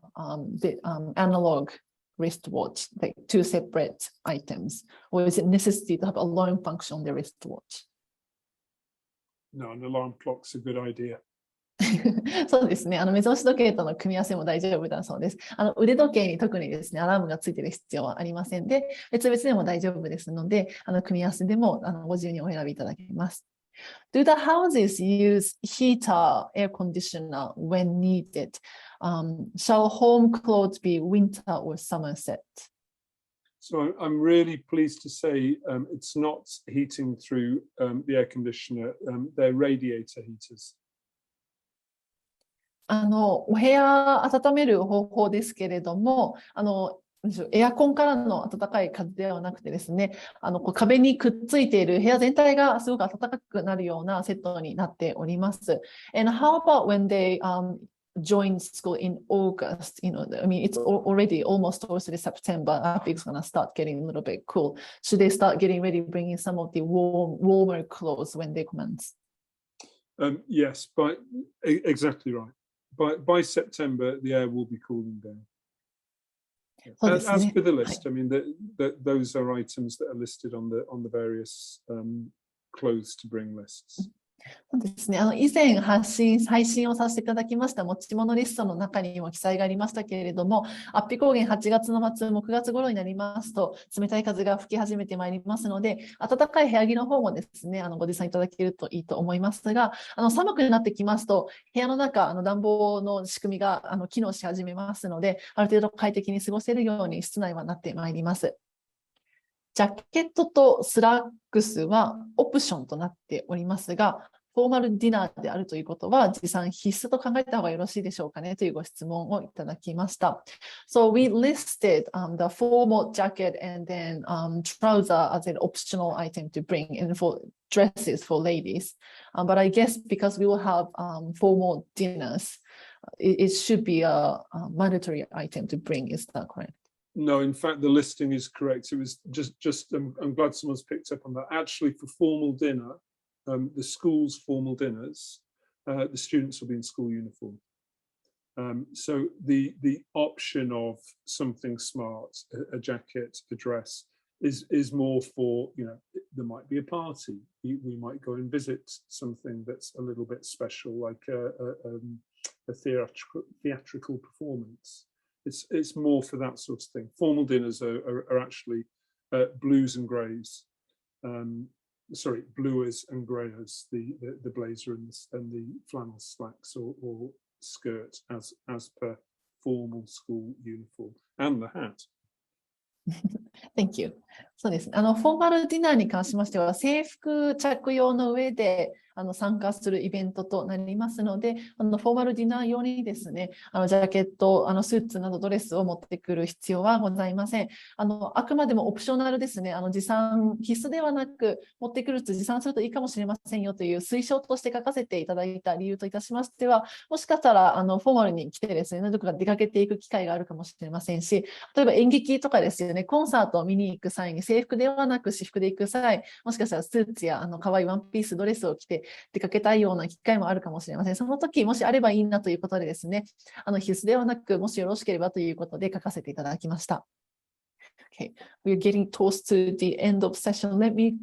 analog wristwatch, like two separate items? Or is it necessary to have alarm function on the wristwatch? No, an alarm clock's a good idea. そうですね。目覚まし時計との組み合わせも大丈夫だそうです。腕時計に特にですね、アラームがついている必要はありませんで、別々でも大丈夫ですので、組み合わせでもご自由にお選びいただけます。Do the houses use heater, air conditioner when needed? Shall home clothes be winter or summer set? So I'm really pleased to say it's not heating through the air conditioner, they're radiator heaters. お部屋温める方法ですけれども、エアコンからの暖かい風ではなくてですね、こう壁にくっついている部屋全体がすごく暖かくなるようなセットになっております。And how about when they join school in August? You know, I mean, it's already almost towards the September. I think it's gonna start getting a little bit cool. Should they start getting ready, bringing some of the warmer clothes when they commence? Yes, exactly right. By September, the air will be cooling down. As per the list, I mean, those are items that are listed on the various clothes to bring lists. そうですね、以前配信をさせていただきました持ち物リストの中にも記載がありましたけれども、アッピ高原8月の末、9月頃になりますと、冷たい風が吹き始めてまいりますので、暖かい部屋着の方もですね、ご持参いただけるといいと思いますが、寒くなってきますと、部屋の中、暖房の仕組みが機能し始めますので、ある程度快適に過ごせるように室内はなってまいります。ジャケットとスラックスはオプションとなっておりますが、フォーマルディナーであるということは持参必須と考えた方がよろしいでしょうかねというご質問をいただきました。So we listed the formal jacket and then trouser as an optional item to bring in for dresses for ladies. But I guess because we will have formal dinners, it should be a mandatory item to bring. Is that correct? No, in fact, the listing is correct. It was just I'm glad someone's picked up on that. Actually, for formal dinner, the school's formal dinners, the students will be in school uniform. So the option of something smart, a jacket, a dress, is more for, you know, there might be a party. We might go and visit something that's a little bit special, like a theatrical performance. It's more for that sort of thing. Formal dinners are actually blues and greys. Sorry, bluers and greyers, the blazer and the flannel slacks or skirt as per formal school uniform, and the hat. Thank you. そうですね。フォーマルディナーに関しましては、制服着用の上で参加するイベントとなりますので、フォーマルディナー用にですね、ジャケット、スーツなどドレスを持ってくる必要はございません。あくまでもオプショナルですね。持参必須ではなく、持ってくると持参するといいかもしれませんよという推奨として書かせていただいた理由といたしましては、もしかしたらフォーマルに来てですね、どこか出かけていく機会があるかもしれませんし、例えば演劇とかですよね、コンサートを見に行く際に制服ではなく私服で行く際、もしかしたらスーツや可愛いワンピースドレスを着て出かけたいような機会もあるかもしれません。その時もしあればいいなということでですね、必須ではなく、もしよろしければということで書かせていただきました。Okay, we're getting close to the end of session. Let me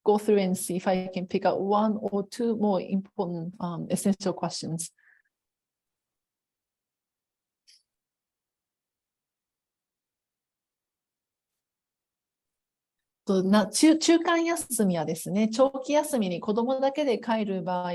go through and see if I can pick out one or two more important essential questions. 中間休みはですね、長期休みに子どもだけで帰る場合、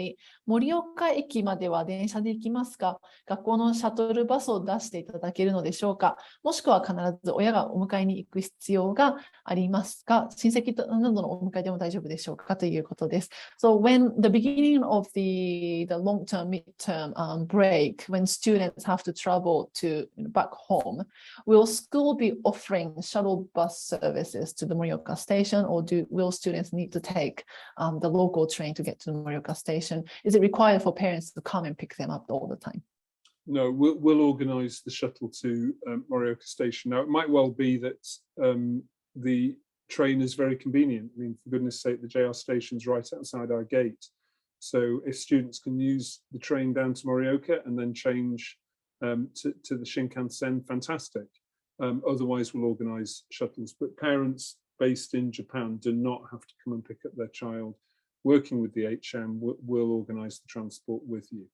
盛岡駅までは電車で行きますか、学校のシャトルバスを出していただけるのでしょうか、もしくは必ず親がお迎えに行く必要がありますか、親戚などのお迎えでも大丈夫でしょうかということです。So when the beginning of the long-term, mid-term break, when students have to travel to back home, will school be offering shuttle bus services to the Morioka station, or will students need to take the local train to get to the Morioka station? Is it required for parents to come and pick them up all the time? No, we'll organise the shuttle to Morioka station. Now, it might well be that the train is very convenient. I mean, for goodness sake, the JR station's right outside our gate. So if students can use the train down to Morioka and then change to the Shinkansen, fantastic. Otherwise, we'll organise shuttles. But parents based in Japan do not have to come and pick up their child. Working with the HM, we'll organise the transport with you.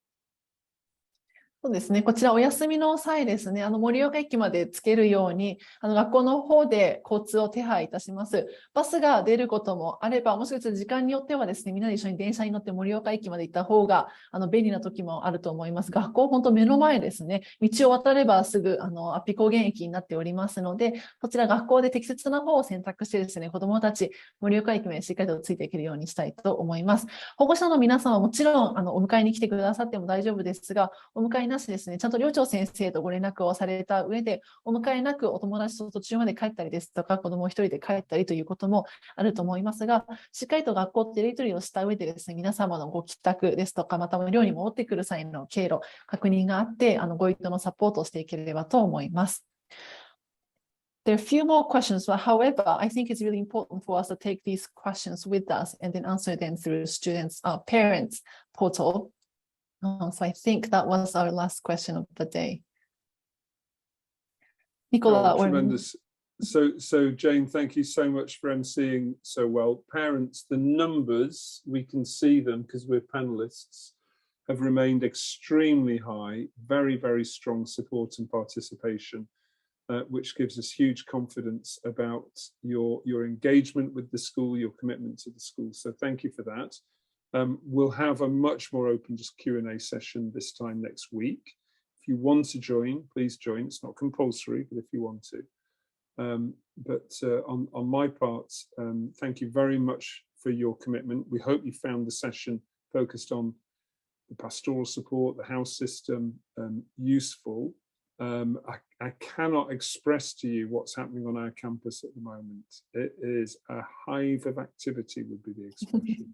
そうですね。こちらお休みの際ですね、盛岡駅まで着けるように、学校の方で交通を手配いたします。バスが出ることもあれば、もしかしたら時間によってはですね、みんなで一緒に電車に乗って盛岡駅まで行った方が、便利な時もあると思います。学校本当目の前ですね。道を渡ればすぐ、安比高原駅になっておりますので、こちら学校で適切な方を選択してですね、子どもたち、盛岡駅までしっかりとついていけるようにしたいと思います。保護者の皆さんはもちろん、お迎えに来てくださっても大丈夫ですが、お迎えなしですね、ちゃんと寮長先生とご連絡をされた上で、お迎えなくお友達と途中まで帰ったりですとか、子供一人で帰ったりということもあると思いますが、しっかりと学校とやり取りをした上でですね、皆様のご帰宅ですとか、また寮に戻ってくる際の経路、確認があって、ご意図のサポートをしていければと思います。There are a few more questions, but however, I think it's really important for us to take these questions with us and then answer them through students' parents portal. So I think that was our last question of the day. Nicola, tremendous. So Jane, thank you so much for emceeing so well. Parents, the numbers, we can see them because we're panelists, have remained extremely high, very, very strong support and participation, which gives us huge confidence about your engagement with the school, your commitment to the school. So thank you for that. We'll have a much more open just Q&A session this time next week. If you want to join, please join. It's not compulsory, but if you want to. On my part, thank you very much for your commitment. We hope you found the session focused on the pastoral support, the house system, useful. I cannot express to you what's happening on our campus at the moment. It is a hive of activity, would be the expression.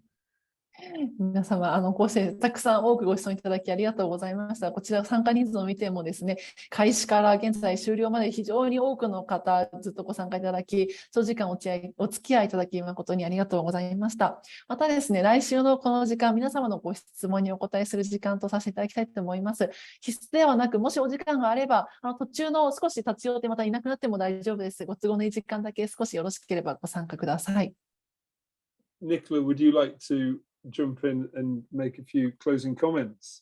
皆様、こうしてたくさん多くご質問いただきありがとうございました。こちら参加人数を見てもですね、開始から現在終了まで非常に多くの方、ずっとご参加いただき、長時間お付き合いいただき誠にありがとうございました。またですね、来週のこの時間、皆様のご質問にお答えする時間とさせていただきたいと思います。必須ではなく、もしお時間があれば、途中の少し立ち寄ってまたいなくなっても大丈夫です。ご都合のいい時間だけ少しよろしければご参加ください。Nicola, would you like to jump in and make a few closing comments?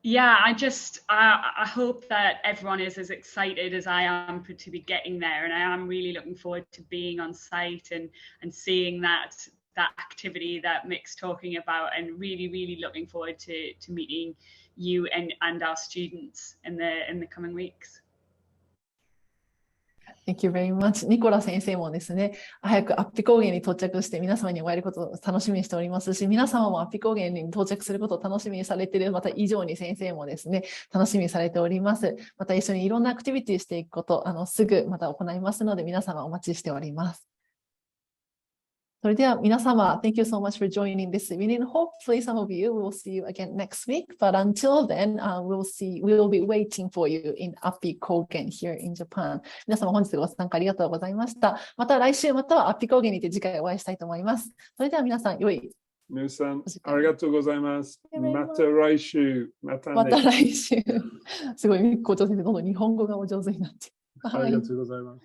Yeah, I hope that everyone is as excited as I am to be getting there, and I am really looking forward to being on site and seeing that activity that Mick's talking about, and really looking forward to meeting you and our students in the coming weeks. Thank you very much. ニコラ先生もですね、早くアッピ高原に到着して皆様にお会いすることを楽しみにしておりますし、皆様もアッピ高原に到着することを楽しみにされている、また以上に先生もですね、楽しみにされております。また一緒にいろんなアクティビティしていくこと、すぐまた行いますので、皆様お待ちしております。それでは皆様、Thank you so much for joining this evening. Hopefully some of you will see you again next week. But until then, we will be waiting for you in Appi高原 here in Japan. 皆様本日ご参加ありがとうございました。また来週またはアッピ高原にて次回お会いしたいと思います。それでは皆さん、良い。皆さん、ありがとうございます。また来週。またね。また来週。すごい、校長先生、どんどん日本語がお上手になって。ありがとうございます。